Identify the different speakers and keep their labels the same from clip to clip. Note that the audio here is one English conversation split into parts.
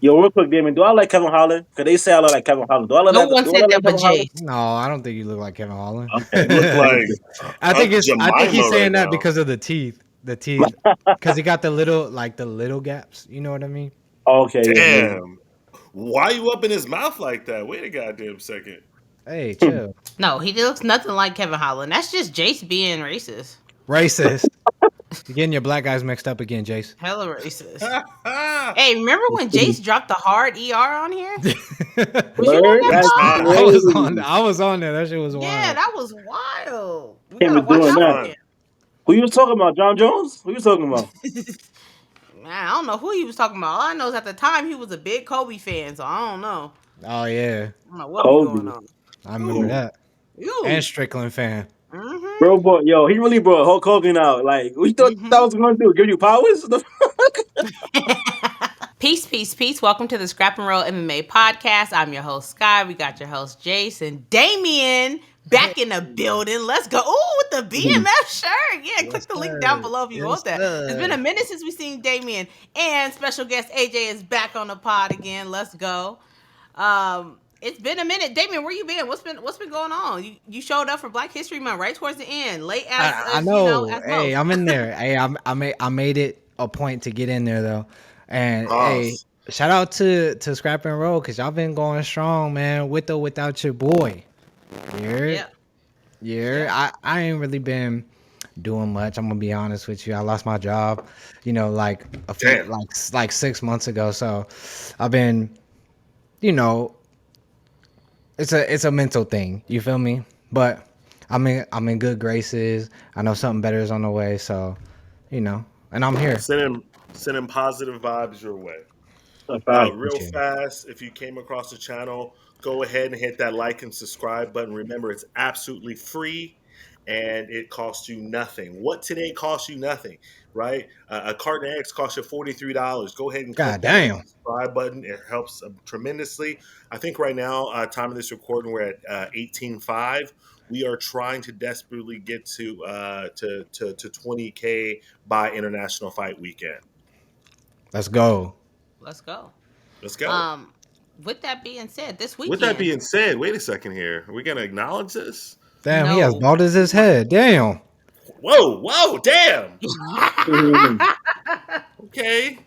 Speaker 1: Yo, real quick, Damien, do I like Kevin Holland? Because they say I look like Kevin Holland. Do I look
Speaker 2: No
Speaker 1: like,
Speaker 2: one
Speaker 1: do I
Speaker 2: said
Speaker 1: look
Speaker 2: that
Speaker 1: like
Speaker 2: but
Speaker 1: Kevin Holland?
Speaker 2: Jace.
Speaker 3: No, I don't think you look like Kevin Holland.
Speaker 1: Okay.
Speaker 4: You look like
Speaker 3: I think he's
Speaker 4: Jemima
Speaker 3: saying
Speaker 4: right
Speaker 3: that
Speaker 4: now.
Speaker 3: because of the teeth. The teeth. Because he got the little gaps. You know what I mean?
Speaker 1: Okay, yeah, maybe.
Speaker 4: Damn. Why you up in his mouth like that? Wait a goddamn second.
Speaker 3: Hey, chill.
Speaker 2: No, he looks nothing like Kevin Holland. That's just Jace being racist.
Speaker 3: Racist. You're getting your black guys mixed up again, Jace.
Speaker 2: Hella racist. Hey, remember when Jace dropped the hard ER on here? Was you on
Speaker 1: Word?
Speaker 2: that
Speaker 1: That's
Speaker 2: pod?
Speaker 1: crazy.
Speaker 3: I was on there. That shit was wild.
Speaker 2: Yeah, that was wild. We
Speaker 1: Can't
Speaker 2: gotta
Speaker 1: be
Speaker 2: watch
Speaker 1: doing
Speaker 2: out
Speaker 1: that.
Speaker 2: for him.
Speaker 1: Who you was talking about? John Jones? Who you talking about?
Speaker 2: Man, I don't know who he was talking about. All I know is at the time he was a big Kobe fan, so I don't know.
Speaker 3: Oh yeah,
Speaker 2: I don't know what was going
Speaker 1: Kobe.
Speaker 2: on.
Speaker 3: I remember that.
Speaker 2: Ew.
Speaker 3: And Strickland fan.
Speaker 2: Mm-hmm.
Speaker 1: Bro, boy, yo, he really brought Hulk Hogan out. Like, what you thought that was going to do? Give you powers? The
Speaker 2: Peace, peace, peace. Welcome to the Scrap and Roll MMA podcast. I'm your host, Sky. We got your host, Jace, and Damien back in the building. Let's go. Ooh, with the BMF shirt. Yeah, click the link down below if you want that. It's been a minute since we've seen Damien. And special guest AJ is back on the pod again. Let's go. It's been a minute. Damien, where you been? What's been going on? You showed up for Black History Month right towards the end. Late as
Speaker 3: I know.
Speaker 2: as
Speaker 3: Hey,
Speaker 2: most.
Speaker 3: I'm in there. Hey, I made it a point to get in there though. And hey, shout out to Scrap and Roll because y'all been going strong, man. With or without your boy. Yeah. I ain't really been doing much. I'm gonna be honest with you. I lost my job, like a few, like 6 months ago. So I've been, it's a mental thing. You feel me? But I'm in good graces. I know something better is on the way. So, and I'm here.
Speaker 4: Sending positive vibes your way. Real fast, if you came across the channel, go ahead and hit that like and subscribe button. Remember, it's absolutely free and it costs you nothing. What today costs you nothing, right? A carton of eggs costs you $43. Go ahead and click that subscribe button. It helps tremendously. I think right now, time of this recording, we're at 18.5. We are trying to desperately get to 20K by International Fight Weekend.
Speaker 3: Let's go.
Speaker 2: Let's go. With that being said, this weekend.
Speaker 4: Wait a second here. Are we gonna acknowledge this?
Speaker 3: Damn, he has bald as his head. Damn.
Speaker 4: Whoa, damn. Okay.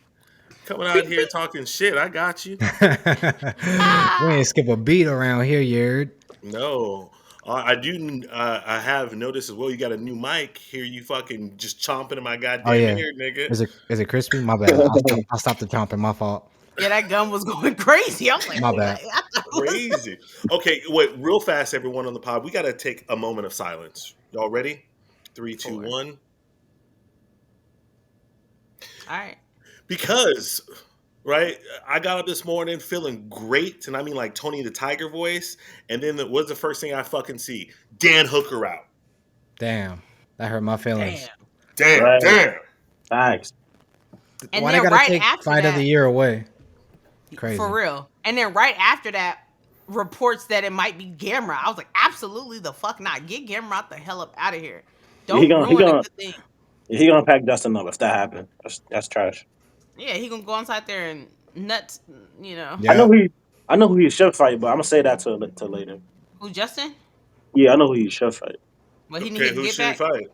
Speaker 4: Coming out here talking shit. I got you.
Speaker 3: We ain't skip a beat around here, Yerd.
Speaker 4: No. I do. I have noticed as well. You got a new mic here. You fucking just chomping in my goddamn ear, nigga.
Speaker 3: Is it crispy? My bad. I'll stop the chomping. My fault.
Speaker 2: Yeah, that gum was going crazy. I'm like,
Speaker 3: my bad.
Speaker 4: Crazy. Okay, wait, real fast, everyone on the pod. We got to take a moment of silence. Y'all ready? 3, 2, 1.
Speaker 2: All right.
Speaker 4: Because, right, I got up this morning feeling great, and I mean like Tony the Tiger voice, and then what's the first thing I fucking see? Dan Hooker out.
Speaker 3: Damn. That hurt my feelings.
Speaker 4: Damn.
Speaker 1: Thanks.
Speaker 2: And
Speaker 3: why
Speaker 2: then
Speaker 3: they gotta
Speaker 2: right
Speaker 3: take
Speaker 2: after
Speaker 3: Fight of the Year away? Crazy.
Speaker 2: For real. And then right after that, reports that it might be Gamera. I was like, absolutely the fuck not. Get Gamera the hell up out of here. Don't ruin a good thing.
Speaker 1: He gonna pack Dustin up if that happens. That's trash.
Speaker 2: Yeah, he gonna go inside there and nuts,
Speaker 3: Yeah.
Speaker 1: I know who he should fight, but I'm gonna say that to later.
Speaker 2: Who, Justin?
Speaker 1: Yeah, I know who he should fight.
Speaker 2: But he needs to get back.
Speaker 4: Fight?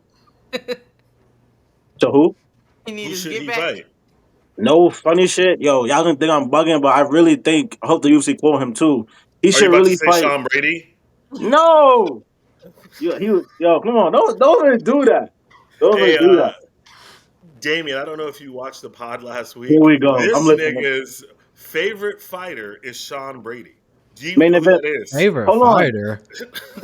Speaker 1: So who?
Speaker 2: He needs to
Speaker 4: he
Speaker 2: get back.
Speaker 4: Fight?
Speaker 1: No funny shit. Yo, y'all gonna think I'm bugging, but I really I hope the UFC call him too. He should really fight
Speaker 4: Sean Brady.
Speaker 1: No. Yo, come on. Don't really do that. Don't really do that.
Speaker 4: Damien, I don't know if you watched the pod last week.
Speaker 1: Here we go.
Speaker 4: This
Speaker 1: I'm listening.
Speaker 4: nigga's favorite fighter is Sean Brady. Do you
Speaker 1: Main
Speaker 4: know
Speaker 1: event.
Speaker 4: who that is?
Speaker 3: Favorite fighter?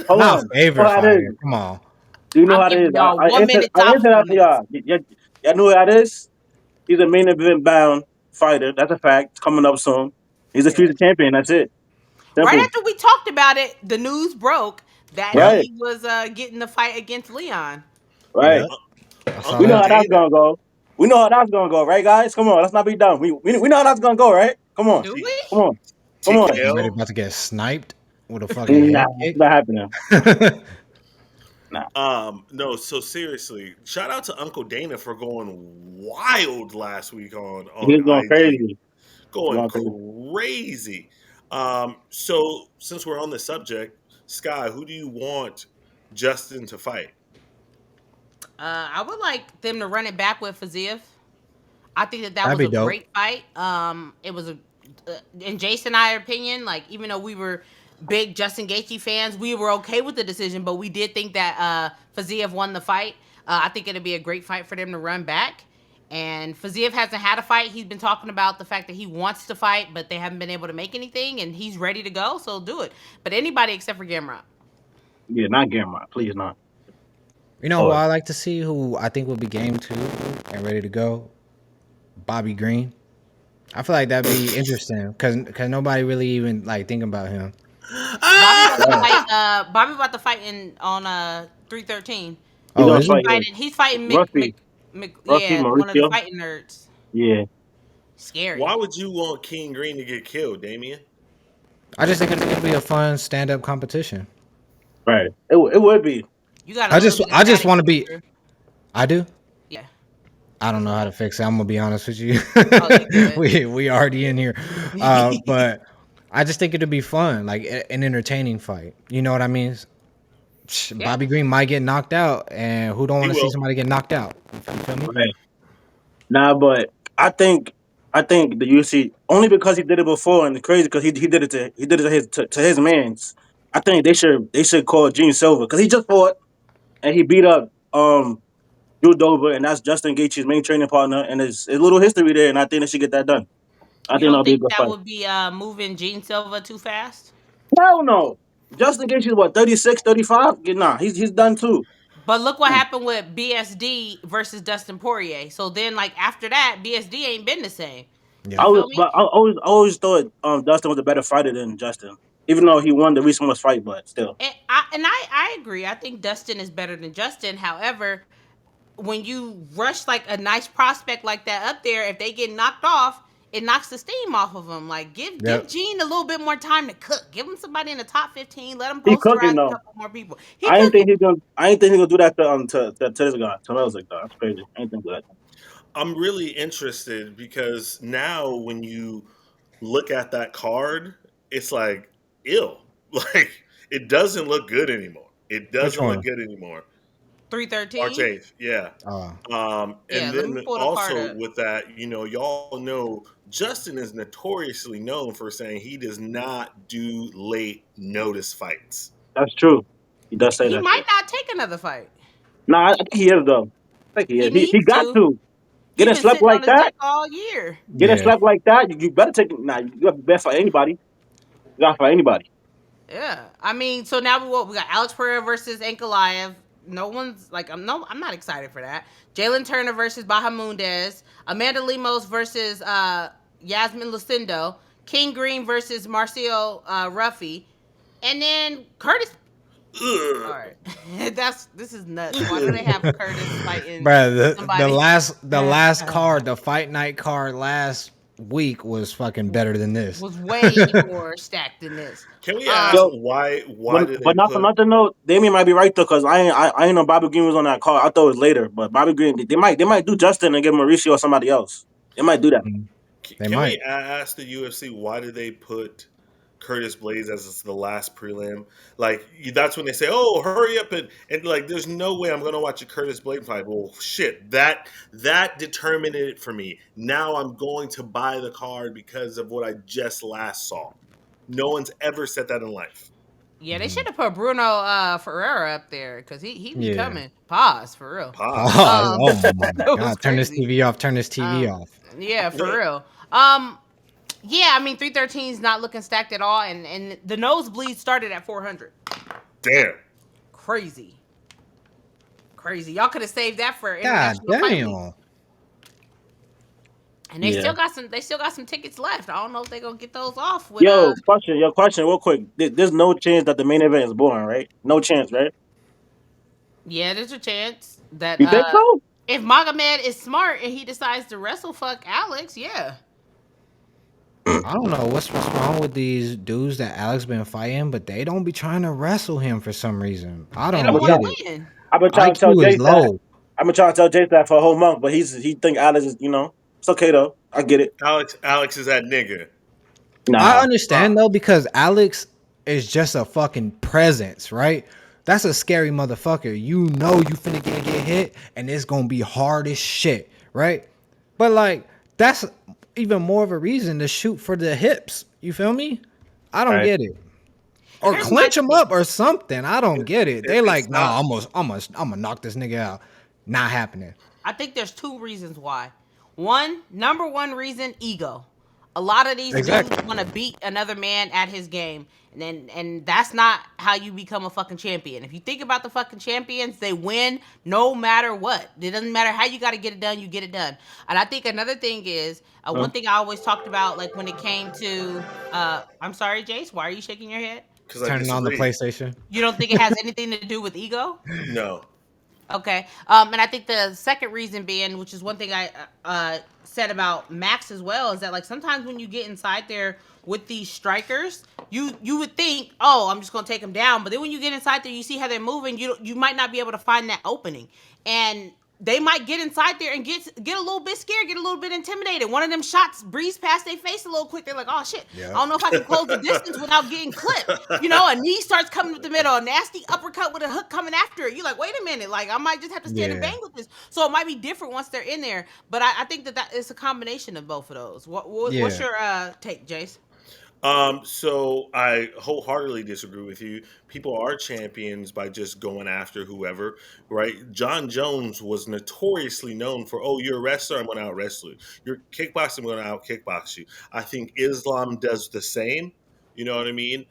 Speaker 1: Hold
Speaker 3: Not
Speaker 1: on.
Speaker 3: favorite fighter. Come on.
Speaker 1: Do you know how it is? I answered that to y'all. Y'all know who that is? He's a main event bound fighter. That's a fact. It's coming up soon. He's a future champion. That's it. Simple.
Speaker 2: Right after we talked about it, the news broke that he was getting the fight against Leon.
Speaker 1: Right. Yeah. We know how that's gonna go. We know how that's gonna go, right, guys? Come on, let's not be dumb. We know how that's gonna go, right? Come on.
Speaker 2: Do we?
Speaker 1: Come on. Come on.
Speaker 3: Ready about to get sniped with a fucking
Speaker 1: Nah, it's not happening.
Speaker 4: No, so seriously, shout out to Uncle Dana for going wild last week on
Speaker 1: He's going
Speaker 4: IG.
Speaker 1: crazy.
Speaker 4: going crazy. So since we're on the subject, Sky, who do you want Justin to fight?
Speaker 2: I would like them to run it back with Fiziev. I think that
Speaker 3: That'd
Speaker 2: was
Speaker 3: be
Speaker 2: a
Speaker 3: dope.
Speaker 2: great fight. It was in Jason and I opinion, like even though we were big Justin Gaethje fans, we were okay with the decision, but we did think that Fiziev won the fight. I think it'd be a great fight for them to run back. And Fiziev hasn't had a fight. He's been talking about the fact that he wants to fight, but they haven't been able to make anything, and he's ready to go, so do it. But anybody except for Garbrandt.
Speaker 1: Yeah, not Garbrandt. Please not.
Speaker 3: You know who I like to see, who I think will be game 2 and ready to go? Bobby Green. I feel like that'd be interesting because nobody really even like thinking about him.
Speaker 2: Bobby about to fight on 313.
Speaker 3: Oh, is
Speaker 2: he's fighting
Speaker 1: Rusty,
Speaker 2: one of the fighting nerds.
Speaker 1: Yeah.
Speaker 2: Scary.
Speaker 4: Why would you want King Green to get killed, Damien?
Speaker 3: I just think it's gonna be a fun stand-up competition.
Speaker 1: Right. It would be.
Speaker 2: You got.
Speaker 3: I just want to be. I do.
Speaker 2: Yeah.
Speaker 3: I don't know how to fix it. I'm gonna be honest with you.
Speaker 2: Oh,
Speaker 3: we already in here, but I just think it'd be fun, like an entertaining fight. You know what I mean? Yeah. Bobby Green might get knocked out, and who don't want to see somebody get knocked out? You feel me?
Speaker 1: Right. Nah, but I think the UFC, only because he did it before, and it's crazy because he did it to his mans. I think they should call Gene Silver because he just fought and he beat up Drew Dober, and that's Justin Gaethje's main training partner, and there's a little history there, and I think they should get that done.
Speaker 2: I think that'll be a good fight. Would be moving Gene Silver too fast?
Speaker 1: Hell no. Justin Gaethje's what, 36, 35? Nah, he's done too.
Speaker 2: But look what happened with BSD versus Dustin Poirier. So then, like after that, BSD ain't been the same.
Speaker 1: Yeah. I always thought Dustin was a better fighter than Justin, even though he won the recent fight. But still,
Speaker 2: and I agree. I think Dustin is better than Justin. However, when you rush like a nice prospect like that up there, if they get knocked off, it knocks the steam off of them. Like give Gene a little bit more time to cook. Give him somebody in the top 15. Let him posterize a couple more people.
Speaker 1: I ain't think he's gonna do that to this guy. To Melzik, though. That's crazy. I ain't think that.
Speaker 4: I'm really interested because now when you look at that card, it's like ill. Like it doesn't look good anymore. It doesn't look good anymore.
Speaker 2: 313?
Speaker 4: March 8th, yeah. And then also with that, y'all know Justin is notoriously known for saying he does not do late notice fights.
Speaker 1: That's true. He does say that.
Speaker 2: He might not take another fight.
Speaker 1: Nah, I think he is, though. I think he is. He got to. Getting slept like that
Speaker 2: all year.
Speaker 1: Getting slept like that, you better take it. Nah, you got to bet for anybody. You got to fight anybody.
Speaker 2: Yeah. I mean, so now we got Alex Pereira versus Ankalaev. No one's like, I'm not excited for that. Jalen Turner versus Bahamundez. Amanda Lemos versus Yasmin Lucindo. King Green versus Marcio Ruffy. And then Curtis. All right. This is nuts. Why do they have Curtis fighting?
Speaker 3: Bro, the last card, the fight night card last week was fucking better than this.
Speaker 2: Was way more stacked than this.
Speaker 4: Can we ask why did they
Speaker 1: but not for nothing though, Damien might be right though, because I ain't know Bobby Green was on that card. I thought it was later, but Bobby Green they might do Justin and give Mauricio or somebody else. They might do that.
Speaker 4: Can we ask the UFC why did they put Curtis Blades as the last prelim? Like that's when they say, "Oh, hurry up and like there's no way I'm going to watch a Curtis Blades fight." Well, shit, that determined it for me. Now I'm going to buy the card because of what I just last saw. No one's ever said that in life.
Speaker 2: Yeah, they should have put Bruno Ferreira up there because he be coming. Pause for real.
Speaker 3: Pause. Oh my god! Turn this TV off. Turn this TV off.
Speaker 2: Yeah, for real. Yeah, I mean 313 is not looking stacked at all, and the nosebleed started at 400.
Speaker 4: Damn.
Speaker 2: Crazy. Y'all could have saved that for international fight. And they still got some tickets left. I don't know if they're gonna get those off. With,
Speaker 1: question real quick. There's no chance that the main event is born, right? No chance, right?
Speaker 2: Yeah, there's a chance that
Speaker 1: you think so?
Speaker 2: If Magomed is smart and he decides to wrestle fuck Alex, yeah.
Speaker 3: I don't know what's wrong with these dudes that Alex been fighting, but they don't be trying to wrestle him for some reason. I don't get it.
Speaker 1: I've been trying to tell Jace that for a whole month, but he think Alex is, it's okay though. I get it.
Speaker 4: Alex is that nigga.
Speaker 3: I
Speaker 1: Nah.
Speaker 3: understand though, because Alex is just a fucking presence, right? That's a scary motherfucker. You know you finna get hit, and it's gonna be hard as shit, right? But like, that's even more of a reason to shoot for the hips. You feel me? I don't
Speaker 1: Right.
Speaker 3: get it. Or
Speaker 2: Here's
Speaker 3: clench
Speaker 2: my
Speaker 3: him
Speaker 2: thing.
Speaker 3: up or something. I don't get it. They like,
Speaker 4: It's
Speaker 3: nah,
Speaker 4: not.
Speaker 3: I'm gonna knock this nigga out. Not happening.
Speaker 2: I think there's two reasons why. Number one reason, ego. A lot of these dudes
Speaker 3: Exactly.
Speaker 2: want to beat another man at his game, and that's not how you become a fucking champion. If you think about the fucking champions, they win no matter what. It doesn't matter how you got to get it done, you get it done. And I think another thing is one thing I always talked about, like when it came to, I'm sorry, Jace, why are you shaking your head?
Speaker 4: Because I
Speaker 3: Turning on the
Speaker 4: disagree.
Speaker 3: PlayStation.
Speaker 2: You don't think it has anything to do with ego?
Speaker 4: No.
Speaker 2: Okay. And I think the second reason being, which is one thing I said about Max as well, is that like sometimes when you get inside there with these strikers, you would think, oh, I'm just gonna take them down, but then when you get inside there, you see how they're moving. You might not be able to find that opening, and they might get inside there and get a little bit scared, get a little bit intimidated. One of them shots breeze past their face a little quick. They're like, oh shit, I don't know if I can close the distance without getting clipped. You know, a knee starts coming up the middle, a nasty uppercut with a hook coming after it. You're like, wait a minute, like I might just have to stand and bang with this. So it might be different once they're in there. But I think that is a combination of both of those. What's your take, Jace?
Speaker 4: So I wholeheartedly disagree with you. People are champions by just going after whoever, right? John Jones was notoriously known for, oh, you're a wrestler, I'm going to out wrestle you. You're kickboxing, I'm going to out kickbox you. I think Islam does the same. You know what I mean?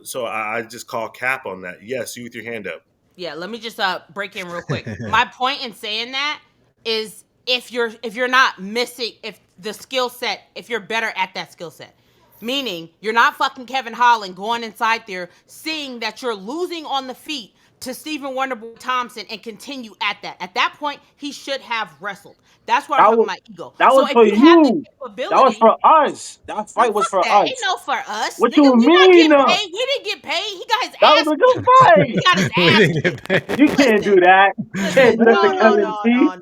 Speaker 4: So I just call cap on that. Yes, you with your hand up.
Speaker 2: Yeah, let me just break in real quick. My point in saying that is if you're not missing, if the skill set, if you're better at that skill set. Meaning, you're not fucking Kevin Holland going inside there, seeing that you're losing on the feet to Stephen Wonderboy Thompson and continue at that. At that point, he should have wrestled. That's what I'm talking about ego.
Speaker 1: That
Speaker 2: So
Speaker 1: was
Speaker 2: if
Speaker 1: for
Speaker 2: you have the
Speaker 1: you. That was
Speaker 2: capability,
Speaker 1: for us. That
Speaker 2: no,
Speaker 1: fight was
Speaker 2: fuck
Speaker 1: for
Speaker 2: that. Ain't
Speaker 1: us.
Speaker 2: no for us,
Speaker 1: What
Speaker 2: nigga.
Speaker 1: you
Speaker 2: We not
Speaker 1: mean?
Speaker 2: getting paid. We didn't get paid. He got his
Speaker 1: That was
Speaker 2: ass
Speaker 1: a good
Speaker 2: kicked. He
Speaker 1: fight.
Speaker 2: got his
Speaker 3: We
Speaker 2: ass
Speaker 3: didn't
Speaker 2: kicked.
Speaker 3: get paid.
Speaker 1: You can't do that. You can't
Speaker 2: Listen,
Speaker 1: do that to Kevin T.
Speaker 2: no.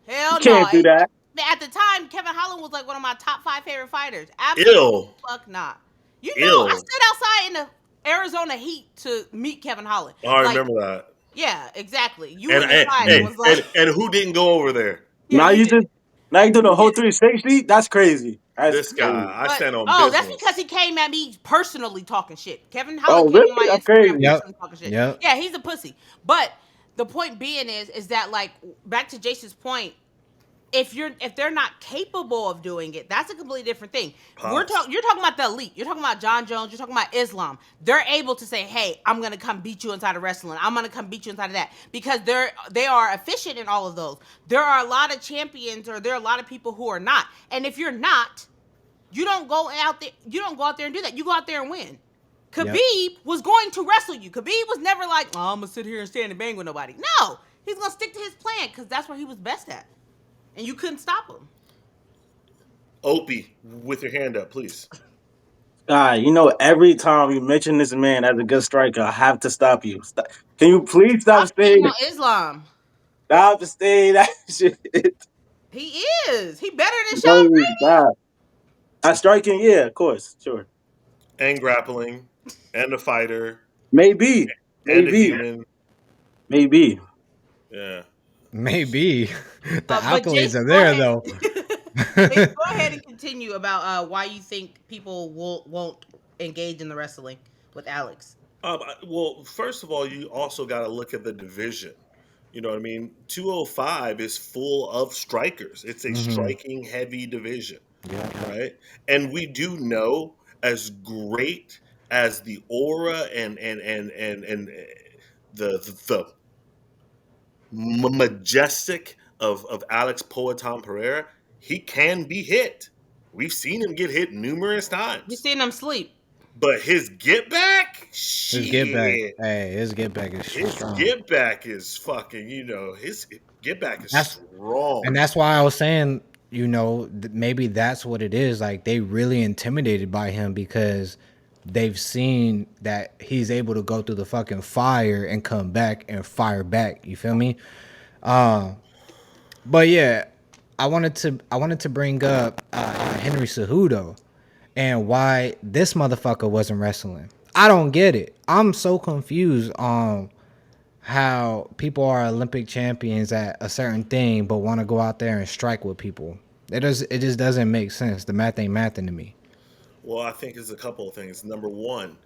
Speaker 1: You
Speaker 2: Hell no.
Speaker 1: can't do that.
Speaker 2: At the time, Kevin Holland was like one of my top 5 favorite fighters. Absolutely
Speaker 4: Ill.
Speaker 2: fuck not. You know, I
Speaker 4: Ill.
Speaker 2: stood outside in the Arizona heat to meet Kevin Holland.
Speaker 4: Oh, I
Speaker 2: Like,
Speaker 4: remember that.
Speaker 2: yeah, exactly. You
Speaker 4: And
Speaker 2: went inside and was like,
Speaker 4: and who didn't go over there?
Speaker 2: yeah,
Speaker 1: Now
Speaker 2: you
Speaker 1: you
Speaker 2: did.
Speaker 1: just now you do the
Speaker 2: You
Speaker 1: whole
Speaker 2: did.
Speaker 1: 360. That's crazy. That's
Speaker 4: This
Speaker 1: crazy.
Speaker 4: guy, I
Speaker 2: But
Speaker 4: stand on
Speaker 2: that's
Speaker 4: business.
Speaker 2: because he came at me personally talking shit. Kevin
Speaker 1: Oh
Speaker 2: Holland came on
Speaker 1: really?
Speaker 2: my
Speaker 1: That's
Speaker 2: Instagram
Speaker 1: crazy.
Speaker 2: personally
Speaker 3: Yep.
Speaker 2: talking shit.
Speaker 3: Yep.
Speaker 2: Yeah, he's a pussy. But the point being is that like back to Jason's point, if they're not capable of doing it, that's a completely different thing. You're talking about the elite. You're talking about John Jones. You're talking about Islam. They're able to say, "Hey, I'm gonna come beat you inside of wrestling. I'm gonna come beat you inside of that," because they are efficient in all of those. There are a lot of champions, or there are a lot of people who are not. And if you're not, you don't go out there. You don't go out there and do that. You go out there and win. Khabib was going to wrestle you. Khabib was never like, "Oh, I'm gonna sit here and stand and bang with nobody." No, he's gonna stick to his plan because that's what he was best at. And you couldn't stop him.
Speaker 4: Opie, with your hand up, please.
Speaker 1: You know, every time you mention this man as a good striker, I have to stop you. Can you please stop
Speaker 2: Stop
Speaker 1: saying
Speaker 2: hating on Islam.
Speaker 1: stop to say that shit?
Speaker 2: He is. He better than Sean
Speaker 1: No, he's
Speaker 2: Brady.
Speaker 1: not. At striking, yeah, of course, sure.
Speaker 4: And grappling, and a fighter,
Speaker 1: Maybe.
Speaker 4: and a
Speaker 1: Maybe.
Speaker 4: human.
Speaker 1: Maybe.
Speaker 4: Yeah.
Speaker 3: Maybe the
Speaker 2: But
Speaker 3: accolades
Speaker 2: Jason,
Speaker 3: are there though.
Speaker 2: Jason, go ahead and continue about why you think people won't engage in the wrestling with Alex.
Speaker 4: Well, first of all, you also got to look at the division. You know what I mean? 205 is full of strikers. It's a striking heavy division, right? And we do know, as great as the aura and the majestic of Alex Poetan Pereira, he can be hit. We've seen him get hit numerous
Speaker 2: You
Speaker 4: times.
Speaker 2: seen him sleep.
Speaker 4: But his get back,
Speaker 3: His get back, his get back is strong.
Speaker 4: get back is fucking, his get back is strong.
Speaker 3: And that's why I was saying, maybe that's what it is. Like they really intimidated by him because they've seen that he's able to go through the fucking fire and come back and fire back. You feel me? But yeah, I wanted to bring up Henry Cejudo and why this motherfucker wasn't wrestling. I don't get it. I'm so confused on how people are Olympic champions at a certain thing but want to go out there and strike with people. It just doesn't make sense. The math ain't mathing to me.
Speaker 4: Well, I think it's a couple of things. Number one,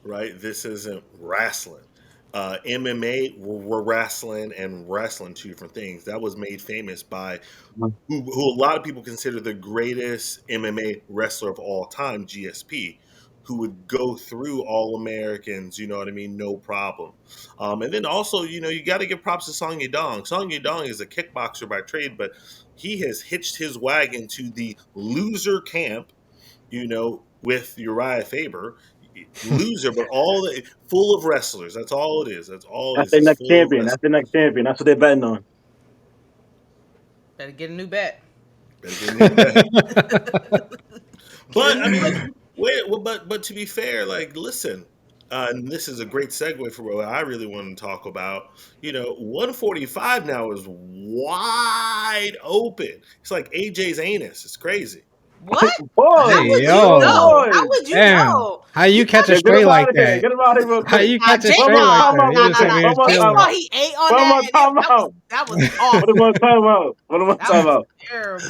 Speaker 4: right? This isn't wrestling. MMA, we're wrestling and wrestling, two different things. That was made famous by who a lot of people consider the greatest MMA wrestler of all time, GSP, who would go through All Americans, you know what I mean, no problem. And then also, you got to give props to Song Yadong. Song Yadong is a kickboxer by trade, but he has hitched his wagon to the loser camp, with Uriah Faber. Loser, but full of wrestlers. That's all it is. That's all it
Speaker 1: That's
Speaker 4: is.
Speaker 1: their
Speaker 4: It's
Speaker 1: next
Speaker 4: full of
Speaker 1: champion.
Speaker 4: wrestlers.
Speaker 1: That's the next champion. That's what they're betting on.
Speaker 2: Better get a new bet.
Speaker 4: But I mean, but to be fair, like, listen, and this is a great segue for what I really want to talk about. 145 now is wide open. It's like AJ's anus. It's crazy.
Speaker 2: What?
Speaker 1: Boy,
Speaker 2: How would
Speaker 3: yo.
Speaker 2: you know?
Speaker 1: boy.
Speaker 2: How would you
Speaker 3: Damn.
Speaker 2: know?
Speaker 3: How you catch
Speaker 1: Yeah,
Speaker 3: it
Speaker 1: get
Speaker 3: straight
Speaker 1: him
Speaker 3: like
Speaker 1: out of here.
Speaker 3: that?
Speaker 1: Get him out of here real
Speaker 3: How
Speaker 1: quick.
Speaker 3: you
Speaker 2: Now,
Speaker 3: catch it
Speaker 2: Jay,
Speaker 3: straight like
Speaker 1: Time
Speaker 3: that?
Speaker 1: out
Speaker 3: You
Speaker 1: real
Speaker 3: just
Speaker 1: quick.
Speaker 3: over here
Speaker 1: One more
Speaker 2: Jay
Speaker 1: time
Speaker 3: chilling.
Speaker 2: thought
Speaker 1: out.
Speaker 2: he ate on
Speaker 1: One more
Speaker 2: that.
Speaker 1: time out.
Speaker 2: That was awful.
Speaker 1: What am I talking about? What am I
Speaker 2: That
Speaker 1: talking
Speaker 2: was
Speaker 1: about?
Speaker 2: terrible.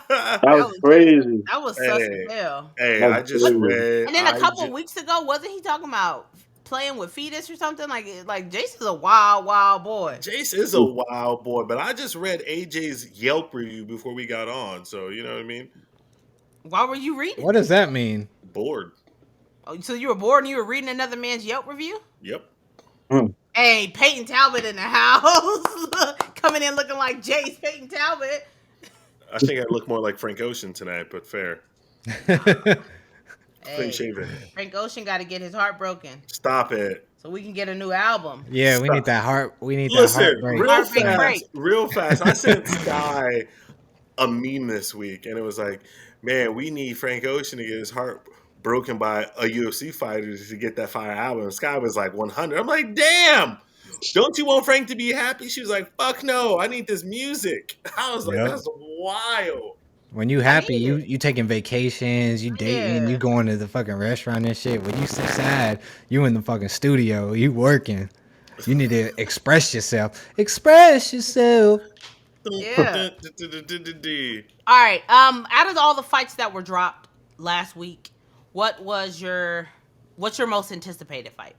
Speaker 1: That
Speaker 2: That
Speaker 1: was
Speaker 2: was
Speaker 1: crazy.
Speaker 2: that was sus as
Speaker 4: Hey,
Speaker 2: hell.
Speaker 4: hey,
Speaker 1: That
Speaker 4: I
Speaker 1: was
Speaker 4: just
Speaker 1: crazy.
Speaker 4: read.
Speaker 2: And then a couple of weeks ago, wasn't he talking about playing with fetus or something? Like Jason's a wild, wild boy.
Speaker 4: Jace is a wild boy, but I just read AJ's Yelp review before we got on, so you know what I mean?
Speaker 2: Why were you reading
Speaker 3: What
Speaker 2: it?
Speaker 3: does that mean?
Speaker 4: Bored.
Speaker 2: Oh, so you were bored and you were reading another man's Yelp review?
Speaker 4: Yep.
Speaker 2: Hey, Peyton Talbot in the house. Coming in looking like Jace, Peyton Talbot.
Speaker 4: I think I look more like Frank Ocean tonight, but fair. Clean
Speaker 2: Hey,
Speaker 4: shaven.
Speaker 2: Frank Ocean got to get his heart broken
Speaker 4: Stop it.
Speaker 2: so we can get a new album.
Speaker 3: Yeah, we need
Speaker 4: Stop.
Speaker 3: that heart. We need that
Speaker 4: Listen,
Speaker 3: heartbreak.
Speaker 2: Heartbreak Frank.
Speaker 4: real fast. I sent Sky a meme this week, and it was like, man, we need Frank Ocean to get his heart broken by a UFC fighter to get that fire album. Sky was like 100. I'm like, damn, don't you want Frank to be happy? She was like, fuck no, I need this music. I was like,
Speaker 3: Yep.
Speaker 4: that's wild.
Speaker 3: When you happy, you taking vacations, you dating,
Speaker 2: Yeah.
Speaker 3: you going to the fucking restaurant and shit. When you sad, you in the fucking studio, you working. You need to express yourself. Express yourself.
Speaker 2: Yeah. All right. Out of all the fights that were dropped last week, what's your most anticipated fight?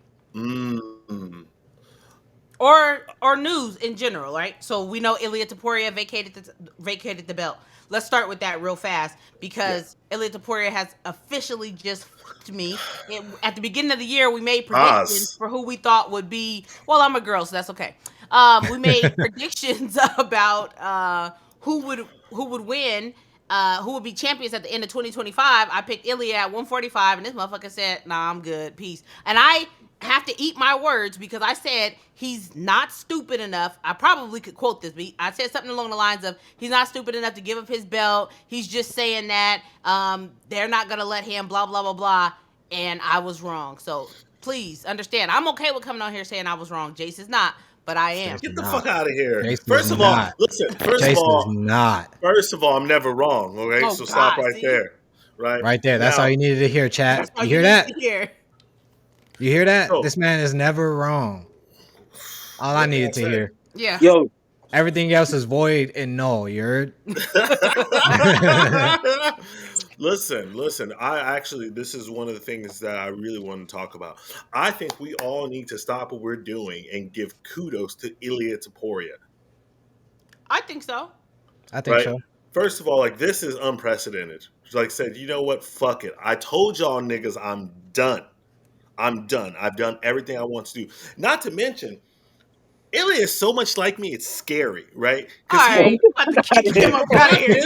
Speaker 2: Or news in general, right? So we know Ilia Topuria vacated the belt. Let's start with that real fast because Ilia Topuria has officially just fucked me. At the beginning of the year, we made predictions for who we thought would be. Well, I'm a girl, so that's okay. We made predictions about who would win. Who would be champions at the end of 2025. I picked Ilia at 145, and this motherfucker said, nah, I'm good, peace. And I have to eat my words because I said he's not stupid enough. I probably could quote this, but I said something along the lines of, he's not stupid enough to give up his belt. He's just saying that they're not going to let him, blah, blah, blah, blah. And I was wrong. So please understand, I'm okay with coming on here saying I was wrong. Jace is not. But I am.
Speaker 4: Get the fuck out of here.
Speaker 3: Jason
Speaker 4: First of all, listen. First of all, I'm never wrong. Okay,
Speaker 2: Oh,
Speaker 4: so stop
Speaker 2: God,
Speaker 4: right
Speaker 2: see?
Speaker 4: there. Right
Speaker 3: there. That's
Speaker 4: now,
Speaker 3: all you needed to hear, chat.
Speaker 2: That's all
Speaker 3: You hear
Speaker 2: need
Speaker 3: that?
Speaker 2: to hear.
Speaker 3: You hear that?
Speaker 4: So-
Speaker 3: This man is never wrong. All I needed to hear.
Speaker 2: Yeah.
Speaker 1: Yo,
Speaker 3: Everything else is void and null. You heard?
Speaker 4: Listen. This is one of the things that I really want to talk about. I think we all need to stop what we're doing and give kudos to Ilia Topuria.
Speaker 2: I think so.
Speaker 3: I think so.
Speaker 4: First of all, like, this is unprecedented. Like I said, you know what? Fuck it. I told y'all niggas I'm done. I'm done. I've done everything I want to do. Not to mention, Ilia is so much like me, it's scary, right?
Speaker 2: All right, you about to kick him up out of here.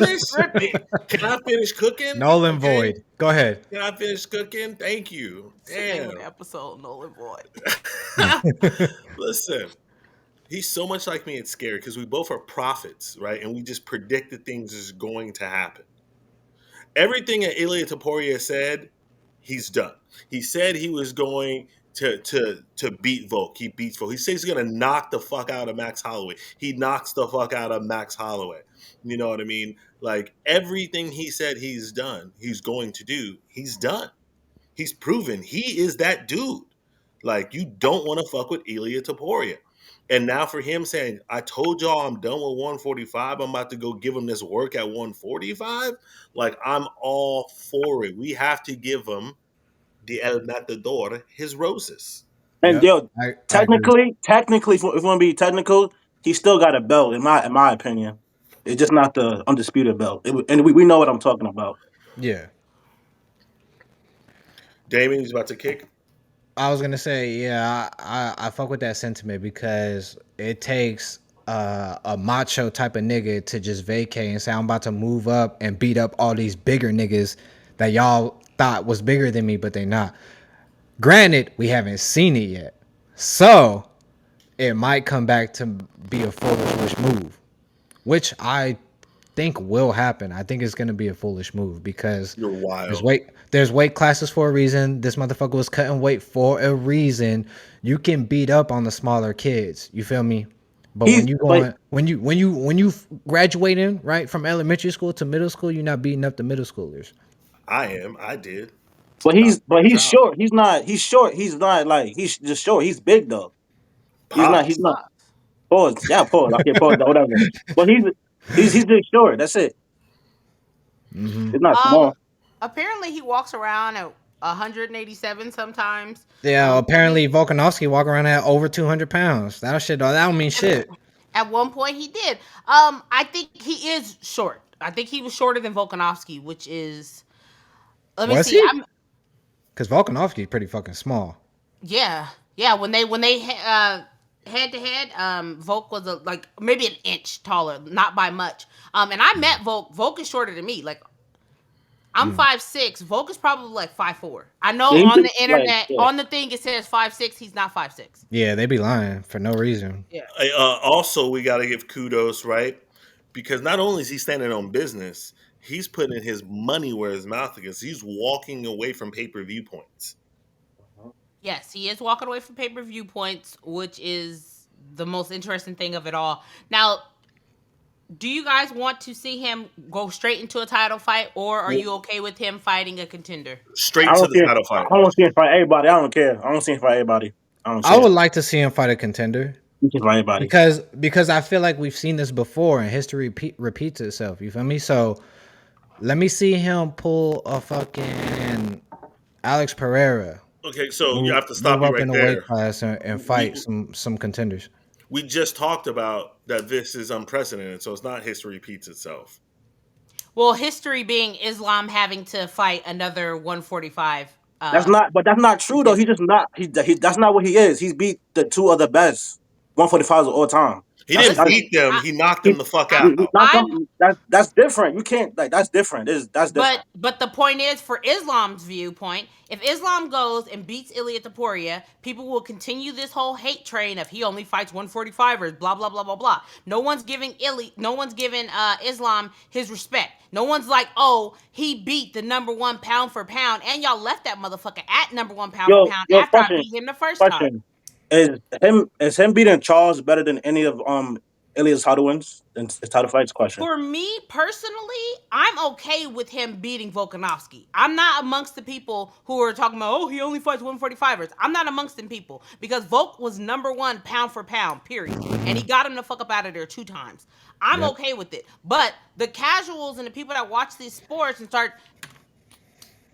Speaker 4: Can I finish cooking?
Speaker 3: Null and void. Go ahead.
Speaker 4: Can I finish cooking? Thank you. Damn.
Speaker 2: Episode null and void.
Speaker 4: Listen, he's so much like me, it's scary because we both are prophets, right? And we just predict that things is going to happen. Everything that Ilia Topuria said, he's done. He said he was going to beat Volk. He beats Volk. He says he's gonna knock the fuck out of Max Holloway. He knocks the fuck out of Max Holloway. You know what I mean? Like everything he said he's done, he's going to do, he's done. He's proven he is that dude. Like you don't want to fuck with Ilia Topuria. And now for him saying, I told y'all I'm done with 145. I'm about to go give him this work at 145. Like I'm all for it. We have to give him the El Matador his roses.
Speaker 1: And
Speaker 3: Yep,
Speaker 1: yo,
Speaker 3: I agree.
Speaker 1: technically, if you want to be technical, he still got a belt in my opinion. It's just not the undisputed belt, and we know what I'm talking about.
Speaker 3: Yeah.
Speaker 4: Damien's about to kick.
Speaker 3: I was gonna say, yeah, I fuck with that sentiment because it takes a macho type of nigga to just vacate and say I'm about to move up and beat up all these bigger niggas that y'all thought was bigger than me, but they not. Granted, we haven't seen it yet, so it might come back to be a foolish move, which I think will happen. I think it's gonna be a foolish move because
Speaker 4: You're
Speaker 3: there's
Speaker 4: wild.
Speaker 3: weight classes for a reason. This motherfucker was cutting weight for a reason. You can beat up on the smaller kids. You feel me? But
Speaker 1: He's but
Speaker 3: when you graduating right from elementary school to middle school, you're not beating up the middle schoolers.
Speaker 4: I am. I did.
Speaker 1: he's
Speaker 4: Knocked niggas out.
Speaker 1: short. He's not. He's short. He's not like he's just short. He's big though. He's not. He's
Speaker 4: Pops.
Speaker 1: not. Pause. Yeah, pause. Okay, pause. Whatever. But he's just short. That's it.
Speaker 3: Hmm.
Speaker 1: He's not
Speaker 2: Um,
Speaker 1: small.
Speaker 2: apparently he walks around at 187 sometimes.
Speaker 3: Yeah,
Speaker 2: One
Speaker 3: apparently Volkanovski walk around at over 200 pounds. That don't mean shit.
Speaker 2: At one point he did. I think he is short. I think he was shorter than Volkanovski, which is. Let me
Speaker 3: Was
Speaker 2: see.
Speaker 3: he? Because Volkanovski is pretty fucking small.
Speaker 2: Yeah. When they head to head, Volk was like maybe an inch taller, not by much. And I met Volk. Volk is shorter than me. Like I'm 5'6". Volk is probably like 5'4". I know
Speaker 1: Yeah, he's
Speaker 2: on
Speaker 1: just
Speaker 2: the
Speaker 1: like
Speaker 2: internet,
Speaker 1: yeah.
Speaker 2: on the thing it says 5'6". He's not 5'6".
Speaker 3: Yeah, they be lying for no reason.
Speaker 2: Yeah.
Speaker 4: Also, we got to give kudos, right? Because not only is he standing on business, he's putting his money where his mouth is. He's walking away from pay-per-view points.
Speaker 2: Yes, he is walking away from pay-per-view points, which is the most interesting thing of it all. Now, do you guys want to see him go straight into a title fight, or are you okay with him fighting a contender?
Speaker 4: Straight to the title
Speaker 1: I
Speaker 4: fight.
Speaker 1: don't see him fight everybody. I don't care. I don't see him fight everybody. I don't
Speaker 3: I
Speaker 1: care.
Speaker 3: would like to see him fight a contender
Speaker 1: He can fight everybody.
Speaker 3: because I feel like we've seen this before and history repeats itself. You feel me? So let me see him pull a fucking Alex Pereira.
Speaker 4: Okay, so you have to stop
Speaker 3: Move
Speaker 4: you
Speaker 3: up
Speaker 4: right
Speaker 3: in the weight
Speaker 4: there.
Speaker 3: class and fight some contenders.
Speaker 4: We just talked about that this is unprecedented, so it's not history repeats itself.
Speaker 2: Well, history being Islam having to fight another 145.
Speaker 1: That's not true though. He just not. That's not what he is. He's beat the two other best 145s of all time.
Speaker 4: He
Speaker 1: That's
Speaker 4: didn't
Speaker 1: that's
Speaker 2: Listen,
Speaker 4: beat them; he knocked
Speaker 1: he,
Speaker 4: them the fuck
Speaker 2: I,
Speaker 1: he
Speaker 4: out.
Speaker 1: knocked
Speaker 2: I'm
Speaker 1: them. That's different. You can't like that's different. That's different.
Speaker 2: But the point is, for Islam's viewpoint, if Islam goes and beats Ilia Topuria, people will continue this whole hate train of he only fights 145ers, blah blah blah blah blah. No one's giving Islam his respect. No one's like, oh, he beat the number one pound for pound, and y'all left that motherfucker at number one pound for pound
Speaker 1: Yo,
Speaker 2: after I beat him the first time.
Speaker 1: Is him beating Charles better than any of Ilia's title wins and his title fights? Question.
Speaker 2: For me personally, I'm okay with him beating Volkanovski. I'm not amongst the people who are talking about, oh, he only fights 145ers. I'm not amongst them people because Volk was number one pound for pound, period. And he got him the fuck up out of there 2 times. I'm okay with it. But the casuals and the people that watch these sports and start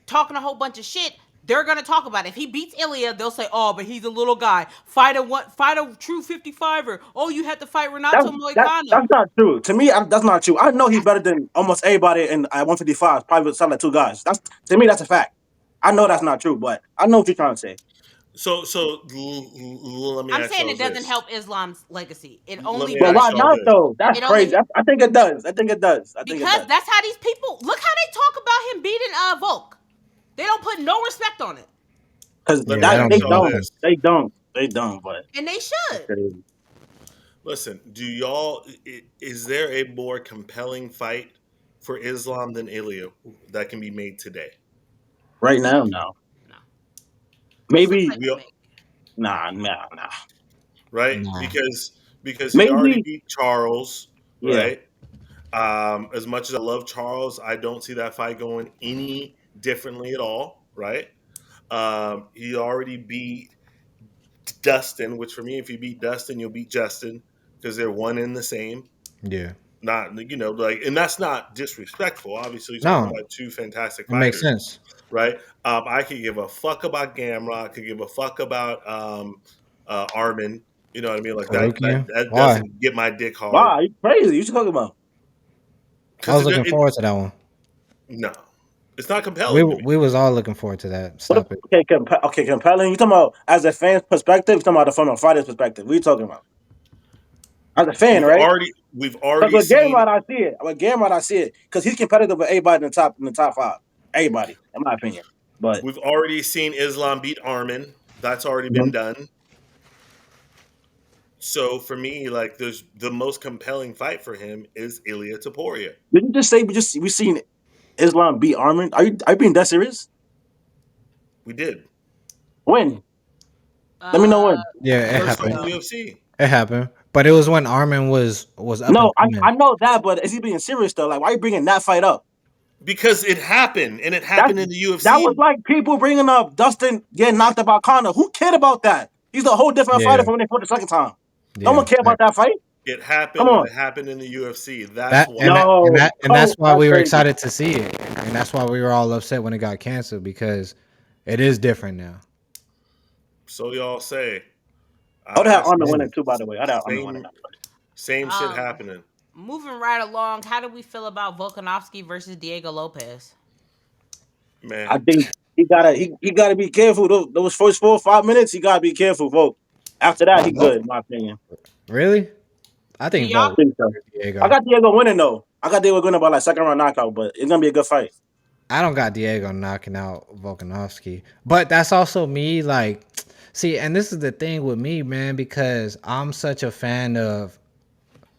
Speaker 2: talking a whole bunch of shit, they're gonna talk about it. If he beats Ilia, they'll say, "Oh, but he's a little guy. Fight a true 55er. Oh, you had to fight Renato Moicano."
Speaker 1: That's not true. To me, that's not true. I know he's better than almost everybody in at 155. Probably sound like 2 guys. That's to me. That's a fact. I know that's not true, but I know what you're trying to say.
Speaker 4: So let me
Speaker 2: I'm
Speaker 4: ask
Speaker 2: saying
Speaker 4: y'all
Speaker 2: it doesn't
Speaker 4: this.
Speaker 2: help Islam's legacy. It
Speaker 4: Let
Speaker 2: only
Speaker 4: me
Speaker 1: But
Speaker 4: ask
Speaker 1: why
Speaker 2: benefits
Speaker 4: y'all
Speaker 1: not
Speaker 4: this.
Speaker 1: though? That's
Speaker 2: it only
Speaker 1: crazy. I think it does. I think it does. I think it
Speaker 2: because
Speaker 1: does.
Speaker 2: that's how these people look how they talk about him beating Volk. They don't put no respect on it,
Speaker 1: Because
Speaker 4: Let
Speaker 3: Yeah,
Speaker 4: me
Speaker 3: they
Speaker 1: that
Speaker 3: don't
Speaker 4: ask
Speaker 1: they
Speaker 3: do
Speaker 4: y'all
Speaker 1: don't.
Speaker 3: nothing.
Speaker 4: this.
Speaker 1: They don't. But
Speaker 2: and they
Speaker 1: that's
Speaker 2: should.
Speaker 1: crazy.
Speaker 4: Listen, do y'all? Is there a more compelling fight for Islam than Ilia that can be made today?
Speaker 1: Right now, no.
Speaker 2: No, what's the
Speaker 1: Maybe
Speaker 2: fight
Speaker 4: We
Speaker 2: to
Speaker 4: all,
Speaker 2: make?
Speaker 1: Nah.
Speaker 4: right?
Speaker 3: Nah.
Speaker 4: Because he already
Speaker 1: Maybe.
Speaker 4: beat Charles,
Speaker 1: Yeah.
Speaker 4: right? As much as I love Charles, I don't see that fight going any differently at all, right? He already beat Dustin, which for me, if you beat Dustin, you'll beat Justin because they're one and the same.
Speaker 3: Yeah.
Speaker 4: Not like, and that's not disrespectful. Obviously, you're talking
Speaker 3: No,
Speaker 4: about two fantastic
Speaker 3: it makes
Speaker 4: fighters,
Speaker 3: sense.
Speaker 4: right? I could give a fuck about Gamrot. I could give a fuck about Armin. You know what I mean? Like
Speaker 3: Sarukian.
Speaker 4: that
Speaker 3: Why?
Speaker 4: doesn't get my dick hard
Speaker 1: Wow, you crazy. You should talk about.
Speaker 3: I
Speaker 4: because
Speaker 3: was looking forward to that one.
Speaker 4: no, it's not
Speaker 3: We
Speaker 4: compelling to me.
Speaker 3: we was all looking forward to that.
Speaker 1: What?
Speaker 3: Stop it.
Speaker 1: Okay, compelling. You talking about as a fan's perspective? You talking about from a fighter's perspective? What are you talking about? As a fan, right?
Speaker 4: We've
Speaker 1: Because
Speaker 4: already
Speaker 1: with Game
Speaker 4: seen
Speaker 1: Rod, I see it. With Game Rod, I see it because he's competitive with everybody in the top five. Everybody, in my opinion. But
Speaker 4: we've already seen Islam beat Armin. That's already been
Speaker 1: Mhm.
Speaker 4: done. So for me, like, there's the most compelling fight for him is Ilia Topuria.
Speaker 1: Did you just say we seen Islam beat Armin? Are you being that serious?
Speaker 4: We did
Speaker 1: When? Let me know when.
Speaker 3: Yeah, it
Speaker 4: first fight in
Speaker 3: happened.
Speaker 4: the UFC
Speaker 3: It happened. But it was when Armin was up and
Speaker 1: No,
Speaker 3: coming.
Speaker 1: I know that, but is he being serious though? Like, why are you bringing that fight up?
Speaker 4: because it happened, and it
Speaker 1: That
Speaker 4: happened in the
Speaker 1: that was
Speaker 4: UFC
Speaker 1: like people bringing up Dustin getting knocked out by Conor. Who cared about that? He's a whole different fighter
Speaker 3: Yeah,
Speaker 1: from when they fought the second time. No
Speaker 3: yeah.
Speaker 1: one cared about that fight.
Speaker 4: It
Speaker 1: Come
Speaker 4: happened, and
Speaker 1: on.
Speaker 4: it happened in the UFC. That's
Speaker 3: That
Speaker 4: why.
Speaker 3: and that and
Speaker 1: No,
Speaker 3: that and
Speaker 1: oh,
Speaker 3: that's why
Speaker 1: that's
Speaker 3: we were
Speaker 1: crazy.
Speaker 3: excited to see it, and that's why we were all upset when it got canceled because it is different now.
Speaker 4: So y'all say,
Speaker 1: I would have
Speaker 4: I
Speaker 1: Armin
Speaker 4: see
Speaker 1: winning too, by the way. I'd have Armin winning
Speaker 4: same
Speaker 1: that fight.
Speaker 4: same shit happening.
Speaker 2: Moving right along, how do we feel about Volkanovski versus Diego Lopes?
Speaker 4: Man,
Speaker 1: I think he gotta be careful. Those first 4 or 5 minutes, he gotta be careful, Volk. After that, he good, in my opinion.
Speaker 3: Really? I
Speaker 2: Do
Speaker 3: think
Speaker 2: y'all?
Speaker 3: Vote
Speaker 1: I think so. I
Speaker 3: Diego.
Speaker 1: got Diego winning though. I got Diego winning by like second round knockout, but it's gonna be a good fight.
Speaker 3: I don't got Diego knocking out Volkanovski, but that's also me. Like, see, and this is the thing with me, man, because I'm such a fan of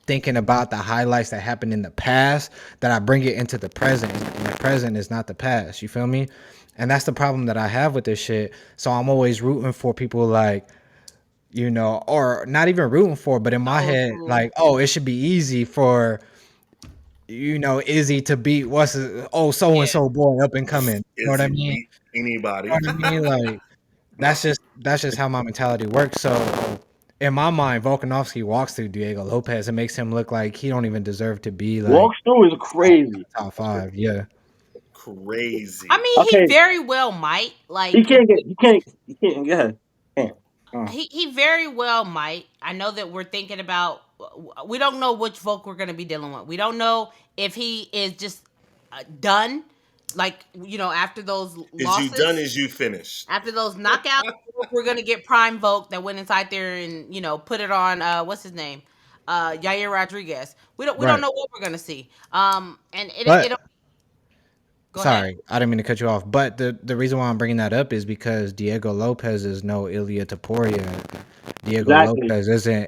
Speaker 3: thinking about the highlights that happened in the past that I bring it into the present, and the present is not the past. You feel me? And that's the problem that I have with this shit. So I'm always rooting for people like, or not even rooting for, but in my head, like, oh, it should be easy for Izzy to beat so and so boy up and coming. You know what I
Speaker 4: Izzy
Speaker 3: mean?
Speaker 4: beat anybody.
Speaker 3: You know what I mean? Like that's just how my mentality works. So in my mind, Volkanovski walks through Diego Lopes and makes him look like he don't even deserve to be like
Speaker 1: Walks through is crazy.
Speaker 3: top five. Yeah.
Speaker 4: Crazy.
Speaker 2: I mean, he
Speaker 1: Okay,
Speaker 2: very well might.
Speaker 1: he
Speaker 2: Like,
Speaker 1: can't get. He can't. Go ahead. Can't.
Speaker 2: he very well might. I know that we're thinking about. We don't know which Volk we're going to be dealing with. We don't know if he is just done. Like, after those
Speaker 4: Is
Speaker 2: losses,
Speaker 4: you done? Is you finished?
Speaker 2: after those knockouts, we're gonna get Prime Volk that went inside there and put it on. What's his name? Yair Rodriguez. We don't
Speaker 3: Right.
Speaker 2: know what we're gonna see. And
Speaker 3: But
Speaker 2: go ahead.
Speaker 3: sorry, I didn't mean to cut you off. But the reason why I'm bringing that up is because Diego Lopes is no Ilia Topuria. Diego
Speaker 1: Exactly.
Speaker 3: Lopes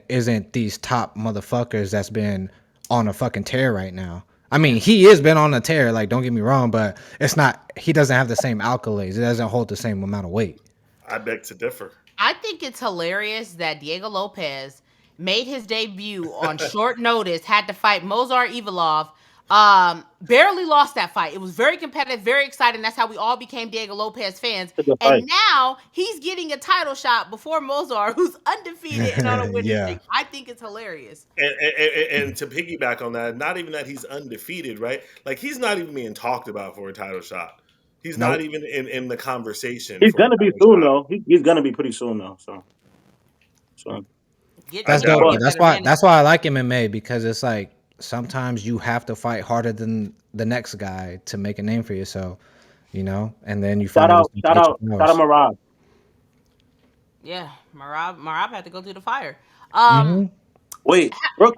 Speaker 3: isn't these top motherfuckers that's been on a fucking tear right now. I mean, he has been on a tear, like, don't get me wrong, but it's not, he doesn't have the same accolades. It doesn't hold the same amount of weight.
Speaker 4: I beg to differ.
Speaker 2: I think it's hilarious that Diego Lopes made his debut on short notice, had to fight Mozart Ivalov. Barely lost that fight. It was very competitive, very exciting. That's how we all became Diego Lopes fans.
Speaker 1: It's a good
Speaker 2: And
Speaker 1: fight.
Speaker 2: now he's getting a title shot before Mozart, who's undefeated and on a winning
Speaker 3: Yeah.
Speaker 2: streak. I think it's hilarious.
Speaker 4: And to piggyback on that, not even that he's undefeated, right? Like, he's not even being talked about for a title shot. He's
Speaker 3: Nope.
Speaker 4: not even in the conversation
Speaker 1: He's
Speaker 4: for a
Speaker 1: gonna be
Speaker 4: title
Speaker 1: soon
Speaker 4: shot.
Speaker 1: though. He's gonna be pretty soon though. So
Speaker 2: Get
Speaker 3: That's
Speaker 4: I
Speaker 3: dope.
Speaker 4: doubt
Speaker 3: But
Speaker 4: it.
Speaker 3: that's why I like MMA, because it's like sometimes you have to fight harder than the next guy to make a name for yourself, and then you
Speaker 1: shout
Speaker 3: find ways
Speaker 1: out,
Speaker 3: to
Speaker 1: shout
Speaker 3: get your
Speaker 1: out, shout out
Speaker 3: powers.
Speaker 1: Marab.
Speaker 2: Yeah, Marab had to go through the fire.
Speaker 3: Hmm.
Speaker 1: Wait, real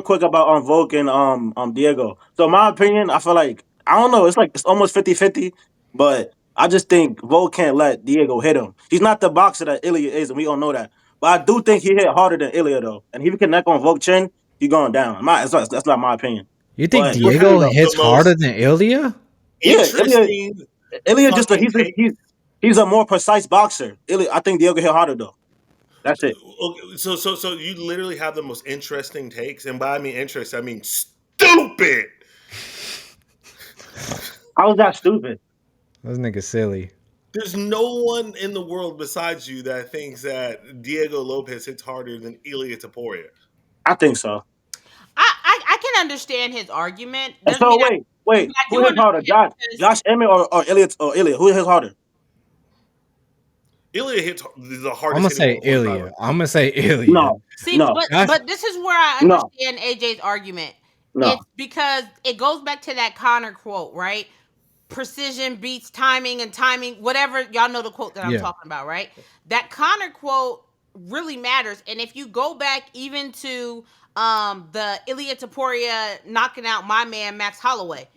Speaker 1: quick about Volk and Diego. So in my opinion, I feel like I don't know, it's almost 50-50, but I just think Volk can't let Diego hit him. He's not the boxer that Ilya is, and we all know that. But I do think he hit harder than Ilya though. And if he can connect on Volk chin, he going down. That's not my opinion.
Speaker 3: You think
Speaker 1: But we'll see
Speaker 3: Diego
Speaker 1: though.
Speaker 3: hits
Speaker 4: The
Speaker 3: harder
Speaker 4: most
Speaker 3: than Ilya?
Speaker 1: Yeah,
Speaker 4: interesting
Speaker 1: Ilya just
Speaker 4: fucking take.
Speaker 1: he's a more precise boxer. Ilya, I think Diego hit harder though. That's it.
Speaker 4: Okay, so you literally have the most interesting takes, and by I mean interest, I mean stupid.
Speaker 1: How was that stupid?
Speaker 3: Those niggas silly.
Speaker 4: There's no one in the world besides you that thinks that Diego Lopes hits harder than Ilia Topuria.
Speaker 1: I think so.
Speaker 2: I can understand his argument.
Speaker 1: And
Speaker 2: Doesn't
Speaker 1: so
Speaker 2: mean
Speaker 1: wait,
Speaker 2: I
Speaker 1: who
Speaker 2: do
Speaker 1: hits harder,
Speaker 2: understand
Speaker 1: Josh Emmett or Elliot or Ilya? Who hits harder?
Speaker 4: Ilya hits the
Speaker 3: I'm
Speaker 4: hardest
Speaker 3: gonna say
Speaker 4: hitting one
Speaker 3: Ilya. I'm gonna say Ilya.
Speaker 1: No,
Speaker 2: See,
Speaker 1: no,
Speaker 2: but this is where I
Speaker 1: no,
Speaker 2: understand AJ's argument.
Speaker 1: no.
Speaker 2: It's because it goes back to that Connor quote, right? Precision beats timing, and timing, whatever. Y'all know the quote that I'm
Speaker 3: Yeah.
Speaker 2: talking about, right? That Connor quote really matters. And if you go back even to the Ilia Topuria knocking out my man Max Holloway,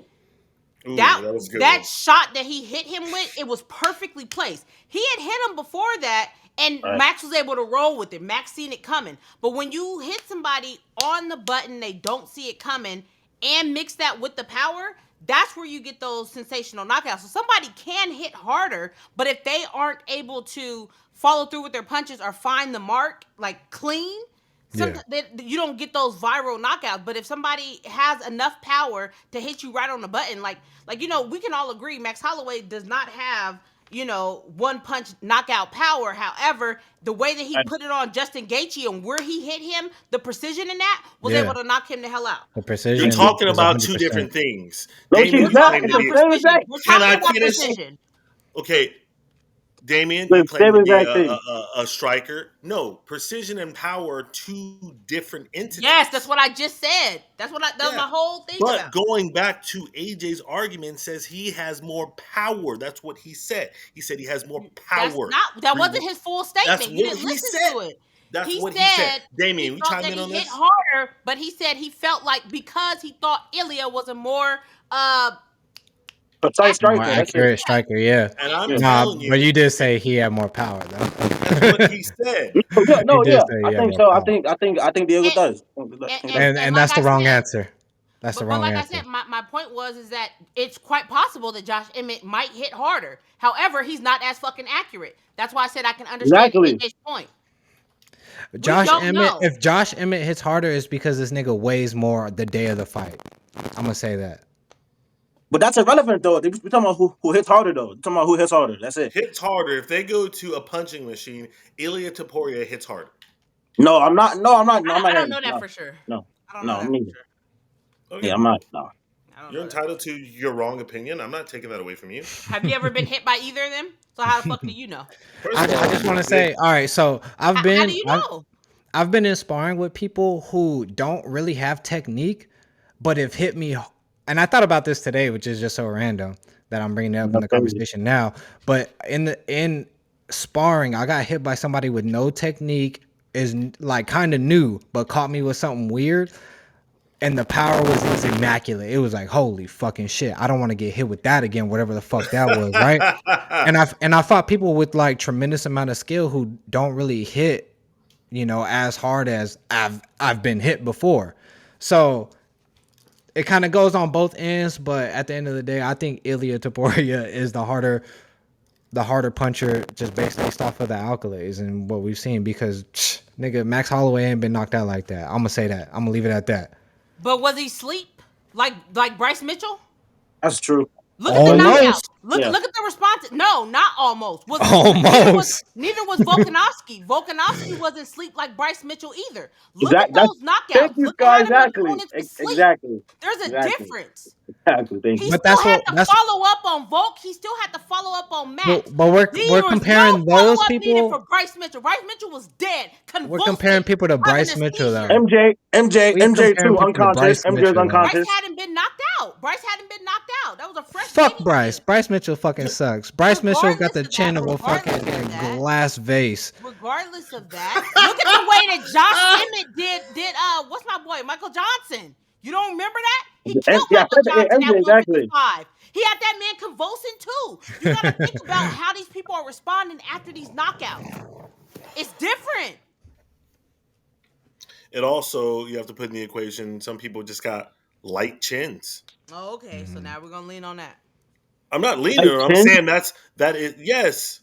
Speaker 4: Ooh,
Speaker 2: that
Speaker 4: was a good
Speaker 2: that
Speaker 4: one.
Speaker 2: shot that he hit him with, it was perfectly placed. He had hit him before that, and
Speaker 1: Right.
Speaker 2: Max was able to roll with it. Max seen it coming. But when you hit somebody on the button, they don't see it coming, and mix that with the power, that's where you get those sensational knockouts. So somebody can hit harder, but if they aren't able to follow through with their punches or find the mark like clean, you don't get those viral knockouts. But if somebody has enough power to hit you right on the button, like we can all agree Max Holloway does not have one punch knockout power. However, the way that he
Speaker 1: Right.
Speaker 2: put it on Justin Gaethje and where he hit him, the precision in that was
Speaker 3: Yeah.
Speaker 2: able to knock him the hell out.
Speaker 3: The precision.
Speaker 4: You're talking
Speaker 3: is
Speaker 4: about two
Speaker 3: 100%.
Speaker 4: different things.
Speaker 1: No,
Speaker 4: Damien
Speaker 1: she's not.
Speaker 4: claimed
Speaker 1: It's
Speaker 4: to
Speaker 1: the
Speaker 4: be.
Speaker 1: same exact.
Speaker 2: We're
Speaker 4: Can
Speaker 2: talking
Speaker 4: I
Speaker 2: about
Speaker 4: finish?
Speaker 2: precision.
Speaker 4: Okay, Damien,
Speaker 1: The
Speaker 4: you claim
Speaker 1: same
Speaker 4: to be
Speaker 1: exact thing.
Speaker 4: a striker. No, precision and power are two different entities.
Speaker 2: Yes, that's what I just said. That was my whole thing
Speaker 4: But
Speaker 2: about.
Speaker 4: going back to AJ's argument, says he has more power. That's what he said. He said he has more power.
Speaker 2: That wasn't his full statement.
Speaker 4: That's
Speaker 2: You
Speaker 4: what
Speaker 2: didn't
Speaker 4: he
Speaker 2: listen
Speaker 4: said.
Speaker 2: to it.
Speaker 4: That's
Speaker 2: He
Speaker 4: what
Speaker 2: said
Speaker 4: he said. Damien,
Speaker 2: he
Speaker 4: we
Speaker 2: thought
Speaker 4: chime
Speaker 2: that
Speaker 4: in
Speaker 2: he
Speaker 4: on
Speaker 2: hit
Speaker 4: this?
Speaker 2: harder, but he said he felt like because he thought Ilia was a more
Speaker 1: Precise
Speaker 3: More
Speaker 1: striker. That's it.
Speaker 3: accurate striker, yeah.
Speaker 4: And I'm
Speaker 3: Nah,
Speaker 4: telling you,
Speaker 3: but you did say he had more power, though.
Speaker 4: that's what he said.
Speaker 3: You did
Speaker 1: Yeah.
Speaker 3: say
Speaker 1: I
Speaker 3: he had
Speaker 1: think
Speaker 3: more
Speaker 1: so.
Speaker 3: power.
Speaker 1: I think Diego
Speaker 2: and,
Speaker 1: does.
Speaker 3: And
Speaker 2: like
Speaker 3: that's the
Speaker 2: I
Speaker 3: wrong
Speaker 2: said,
Speaker 3: answer. That's the
Speaker 2: but
Speaker 3: wrong
Speaker 2: like
Speaker 3: answer.
Speaker 2: I said, my point is that it's quite possible that Josh Emmett might hit harder. However, he's not as fucking accurate. That's why I said I can understand
Speaker 1: Exactly.
Speaker 2: AJ's point.
Speaker 3: Josh
Speaker 2: don't
Speaker 3: Emmett,
Speaker 2: know.
Speaker 3: if Josh Emmett hits harder, it's because this nigga weighs more the day of the fight. I'm gonna say that.
Speaker 1: But that's irrelevant though. We're talking about who hits harder though. We're talking about who hits harder. That's it.
Speaker 4: Hits harder. If they go to a punching machine, Ilia Topuria hits harder.
Speaker 1: No, I'm not. No, I'm not. No, I'm not
Speaker 2: I don't
Speaker 1: hearing
Speaker 2: know
Speaker 1: this.
Speaker 2: that
Speaker 1: No,
Speaker 2: for sure.
Speaker 1: no,
Speaker 2: I don't
Speaker 1: no.
Speaker 2: know that
Speaker 1: I'm neither.
Speaker 2: for sure.
Speaker 4: Okay.
Speaker 1: Yeah, I'm not. No.
Speaker 2: I don't
Speaker 4: You're
Speaker 2: know that.
Speaker 4: entitled to your wrong opinion. I'm not taking that away from you.
Speaker 2: Have you ever been hit by either of them? So how the fuck do you know?
Speaker 4: First
Speaker 3: I
Speaker 4: of all,
Speaker 3: just want to say, all right. So
Speaker 2: How do you know?
Speaker 3: I've been in sparring with people who don't really have technique, but have hit me. And I thought about this today, which is just so random that I'm bringing it up in the conversation now. But in sparring, I got hit by somebody with no technique, is like kind of new, but caught me with something weird. And the power was immaculate. It was like, holy fucking shit. I don't want to get hit with that again, whatever the fuck that was, right? And I fought people with like tremendous amount of skill who don't really hit, as hard as I've been hit before. So it kind of goes on both ends, but at the end of the day, I think Ilia Topuria is the harder puncher just based off of the accolades and what we've seen because nigga, Max Holloway ain't been knocked out like that. I'm gonna say that. I'm gonna leave it at that.
Speaker 2: But was he sleep like Bryce Mitchell?
Speaker 1: That's true.
Speaker 2: Look at the knockout.
Speaker 3: Almost.
Speaker 2: Look at the response. No, not almost.
Speaker 3: Almost.
Speaker 2: Neither was Volkanovski. Volkanovski wasn't sleep like Bryce Mitchell either. Look at
Speaker 1: That's
Speaker 2: those knockouts.
Speaker 1: thank you,
Speaker 2: Look at how
Speaker 1: Sky.
Speaker 2: them opponents was sleep.
Speaker 1: Exactly.
Speaker 2: There's a
Speaker 1: Exactly.
Speaker 2: difference.
Speaker 1: Exactly. Thank
Speaker 2: He
Speaker 1: you.
Speaker 3: But
Speaker 2: still
Speaker 3: that's
Speaker 2: had
Speaker 3: what-
Speaker 2: to
Speaker 3: that's-
Speaker 2: follow up on Volk. He still had to follow up on Max.
Speaker 3: But we're
Speaker 2: There was
Speaker 3: comparing
Speaker 2: no
Speaker 3: those
Speaker 2: follow-up needed
Speaker 3: people.
Speaker 2: for Bryce Mitchell. Bryce Mitchell was dead.
Speaker 3: We're comparing people to Bryce Mitchell though.
Speaker 1: MJ
Speaker 3: We
Speaker 1: too
Speaker 3: comparing people to
Speaker 1: unconscious.
Speaker 3: Bryce
Speaker 1: MJ is
Speaker 3: Mitchell, though.
Speaker 1: unconscious.
Speaker 2: Bryce hadn't been knocked out. Bryce hadn't been knocked out. That was a fresh
Speaker 3: Fuck
Speaker 2: baby
Speaker 3: Bryce.
Speaker 2: skin.
Speaker 3: Bryce Mitchell fucking sucks. Bryce Mitchell got the
Speaker 2: Regardless of
Speaker 3: chin
Speaker 2: that,
Speaker 3: of a fucking
Speaker 2: regardless of that.
Speaker 3: glass vase.
Speaker 2: Regardless of that, look at the way that Josh Emmett did what's my boy Michael Johnson. You don't remember that? He killed
Speaker 1: Yeah,
Speaker 2: Michael Johnson
Speaker 1: MJ,
Speaker 2: at
Speaker 1: exactly.
Speaker 2: 155. He had that man convulsing too. You gotta think about how these people are responding after these knockouts. It's different.
Speaker 4: It also, you have to put in the equation, some people just got light chins.
Speaker 2: Oh, okay, so now we're gonna lean on that.
Speaker 4: I'm not leaning.
Speaker 1: Light
Speaker 4: I'm
Speaker 1: chin?
Speaker 4: saying that is yes.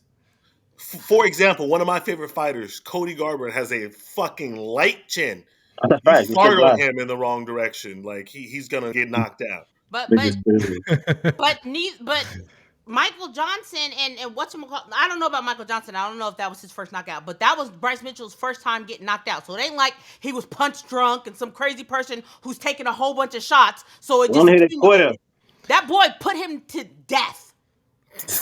Speaker 4: For example, one of my favorite fighters, Cody Garbrandt, has a fucking light chin.
Speaker 1: That's a
Speaker 4: You
Speaker 1: fact. He's so
Speaker 4: fart on
Speaker 1: glass.
Speaker 4: him in the wrong direction, like he's gonna get knocked out.
Speaker 2: But
Speaker 1: Biggest
Speaker 2: Michael Johnson and I don't know about Michael Johnson. I don't know if that was his first knockout, but that was Bryce Mitchell's first time getting knocked out. So it ain't like he was punch drunk and some crazy person who's taking a whole bunch of shots. So it just accumulated. That boy put him to death.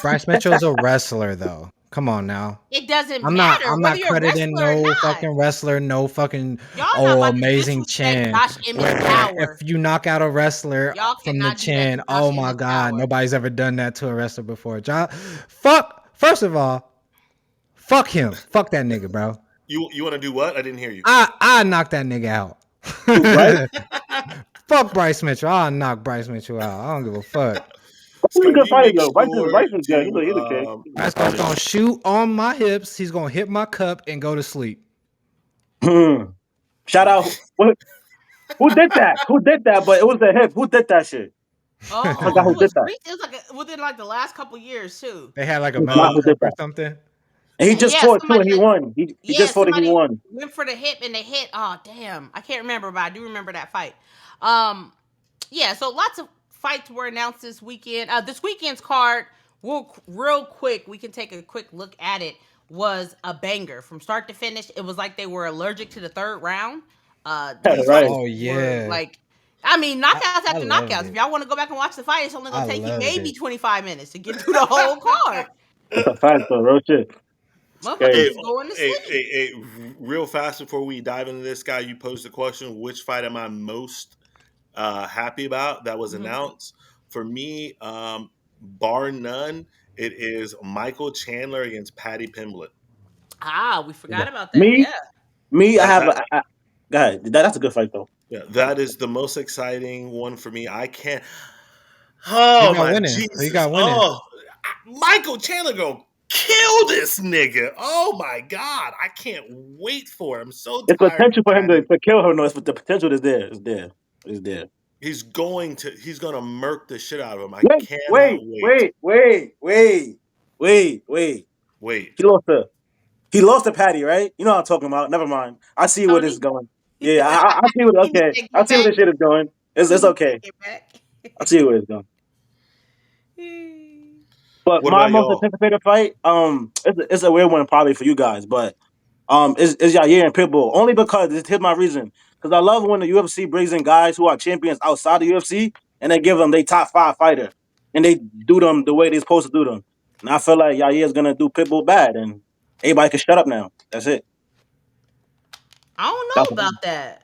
Speaker 3: Bryce Mitchell's a wrestler, though. Come on now.
Speaker 2: It doesn't matter.
Speaker 3: I'm not crediting no fucking wrestler, no fucking amazing chin. If you knock out a wrestler from the chin, oh my god, nobody's ever done that to a wrestler before. First of all, fuck him. Fuck that nigga, bro.
Speaker 4: You want to do what? I didn't hear you.
Speaker 3: I knock that nigga out. Fuck Bryce Mitchell. I'll knock Bryce Mitchell out. I don't give a fuck.
Speaker 1: He's a good fighter, though. Bryce is good. He's a kid.
Speaker 3: Bryce gonna shoot on my hips. He's gonna hit my cup and go to sleep.
Speaker 1: Shout out. Who did that? Who did that? But it was the hip. Who did that shit?
Speaker 2: Oh, I forgot who did that. It was like within like the last couple years too.
Speaker 3: They had like a metal cup or something.
Speaker 1: And he just fought too, and he won. He just fought and he won.
Speaker 2: Went for the hip and they hit. Oh damn! I can't remember, but I do remember that fight. Yeah. So lots of fights were announced this weekend. This weekend's card, real quick, we can take a quick look at it. Was a banger from start to finish. It was like they were allergic to the third round.
Speaker 1: Right.
Speaker 3: Oh yeah.
Speaker 2: Like, I mean, knockouts after knockouts. It. If y'all want to go back and watch the fight, it's only gonna take you maybe 25 minutes to get through the whole card.
Speaker 1: That's a fact, though, real shit.
Speaker 4: Hey, real fast before we dive into this, guy, you posed the question: which fight am I most happy about that was announced? For me, bar none, it is Michael Chandler against Paddy Pimblett.
Speaker 2: We forgot about that.
Speaker 1: Me, I have. Go ahead. That's a good fight, though.
Speaker 4: Yeah, that is the most exciting one for me. I can't. Oh my Jesus!
Speaker 3: He got winning.
Speaker 4: Oh, Michael Chandler gonna kill this nigga! Oh my god! I can't wait for it. I'm so tired.
Speaker 1: It's potential for him to kill her. No, the potential is there. It's there. It's there.
Speaker 4: He's gonna murk the shit out of him. I can't wait.
Speaker 1: Wait. He lost to Paddy, right? You know what I'm talking about. Never mind. I see where this is going. Yeah, I see what. Okay, I see where this shit is going. It's okay. I see where it's going. But my most anticipated fight, it's a weird one probably for you guys, but is Yair and Pitbull, only because here's my reason. Because I love when the UFC brings in guys who are champions outside the UFC and they give them their top 5 fighter and they do them the way they're supposed to do them. And I feel like Yair is gonna do Pitbull bad, and everybody can shut up now. That's it.
Speaker 2: I don't know about that.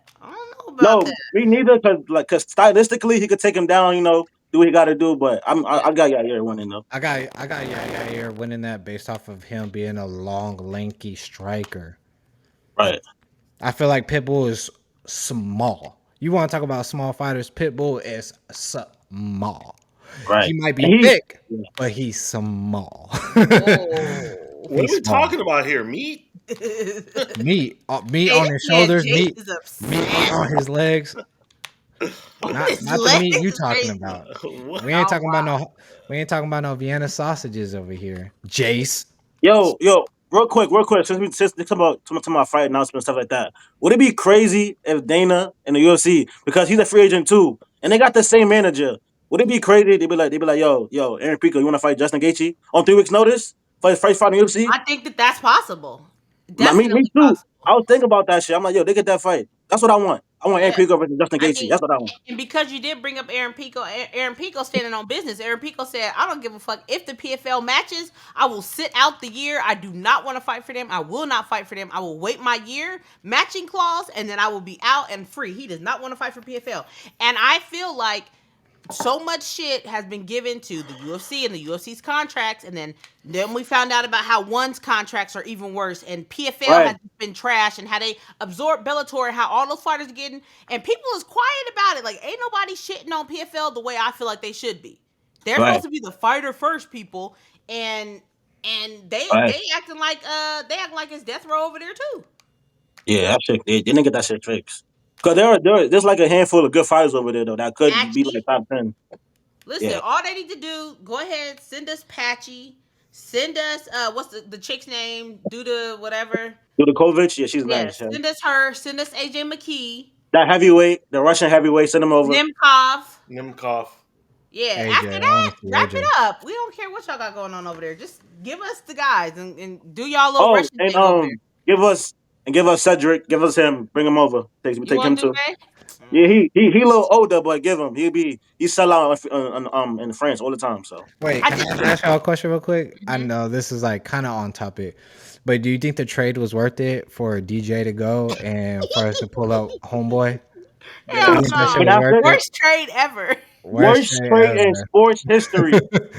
Speaker 1: No, me neither. Because stylistically, he could take him down. You know, do what he got to do. But I got Yair winning though.
Speaker 3: I got Yair winning that based off of him being a long, lanky striker.
Speaker 1: Right.
Speaker 3: I feel like Pitbull is small. You want to talk about small fighters? Pitbull is small.
Speaker 1: Right.
Speaker 3: He might be thick, but he's small.
Speaker 4: What are we talking about here? Meat?
Speaker 3: meat on his shoulders, meat on his legs. Not the meat you talking about. We ain't talking about no Vienna sausages over here, Jace.
Speaker 1: Yo, real quick. Since we talk about my fight announcement and stuff like that, would it be crazy if Dana in the UFC, because he's a free agent too, and they got the same manager? Would it be crazy? They'd be like, yo, Aaron Pico, you want to fight Justin Gaethje on 3 weeks' notice for his first fight in the UFC?
Speaker 2: I think that's possible.
Speaker 1: Me too. Possible. I was thinking about that shit. I'm like, yo, they get that fight. That's what I want. I want Aaron Pico versus Justin Gaethje. That's what I want.
Speaker 2: And because you did bring up Aaron Pico standing on business. Aaron Pico said, I don't give a fuck if the PFL matches. I will sit out the year. I do not want to fight for them. I will not fight for them. I will wait my year, matching clause, and then I will be out and free. He does not want to fight for PFL. And I feel like so much shit has been given to the UFC and the UFC's contracts, and then we found out about how ONE's contracts are even worse, and PFL has been trash, and how they absorb Bellator, and how all those fighters are getting, and people is quiet about it. Like, ain't nobody shitting on PFL the way I feel like they should be. They're supposed to be the fighter first people, and they acting like it's death row over there too.
Speaker 1: Yeah, that shit. They didn't get that shit fixed. Because there's like a handful of good fighters over there, though, that could be like top 10.
Speaker 2: Listen, all they need to do, go ahead, send us Patchy, Send us what's the chick's name? Duda whatever.
Speaker 1: Dudakovich, yeah, she's
Speaker 2: Yeah,
Speaker 1: nice. Yeah.
Speaker 2: send us her. Send us AJ McKee.
Speaker 1: That heavyweight, the Russian heavyweight, send him over.
Speaker 2: Nemkov.
Speaker 4: Nemkov.
Speaker 2: Yeah.
Speaker 3: AJ,
Speaker 2: After
Speaker 3: I
Speaker 2: that,
Speaker 3: want to see
Speaker 2: wrap it
Speaker 3: AJ.
Speaker 2: up. We don't care what y'all got going on over there. Just give us the guys and do y'all little
Speaker 1: Oh,
Speaker 2: Russian
Speaker 1: and
Speaker 2: thing over there.
Speaker 1: give us Cedric, give us him, bring him over.
Speaker 2: You
Speaker 1: Take him
Speaker 2: want to do
Speaker 1: too.
Speaker 2: that?
Speaker 1: Yeah, he a little older, but give him. He sell out in France all the time. So
Speaker 3: Wait,
Speaker 2: I
Speaker 3: can
Speaker 2: just
Speaker 3: I ask y'all a question real quick? I
Speaker 2: Mhm.
Speaker 3: know this is like kind of on topic, but do you think the trade was worth it for DJ to go and for us to pull up Homeboy?
Speaker 2: Hell
Speaker 3: You think that shit
Speaker 1: Ben
Speaker 3: was
Speaker 2: no.
Speaker 3: worth
Speaker 1: Affleck,
Speaker 3: it?
Speaker 2: Worst trade ever.
Speaker 3: Worst
Speaker 1: worst
Speaker 3: trade
Speaker 1: trade in
Speaker 3: ever.
Speaker 1: sports history.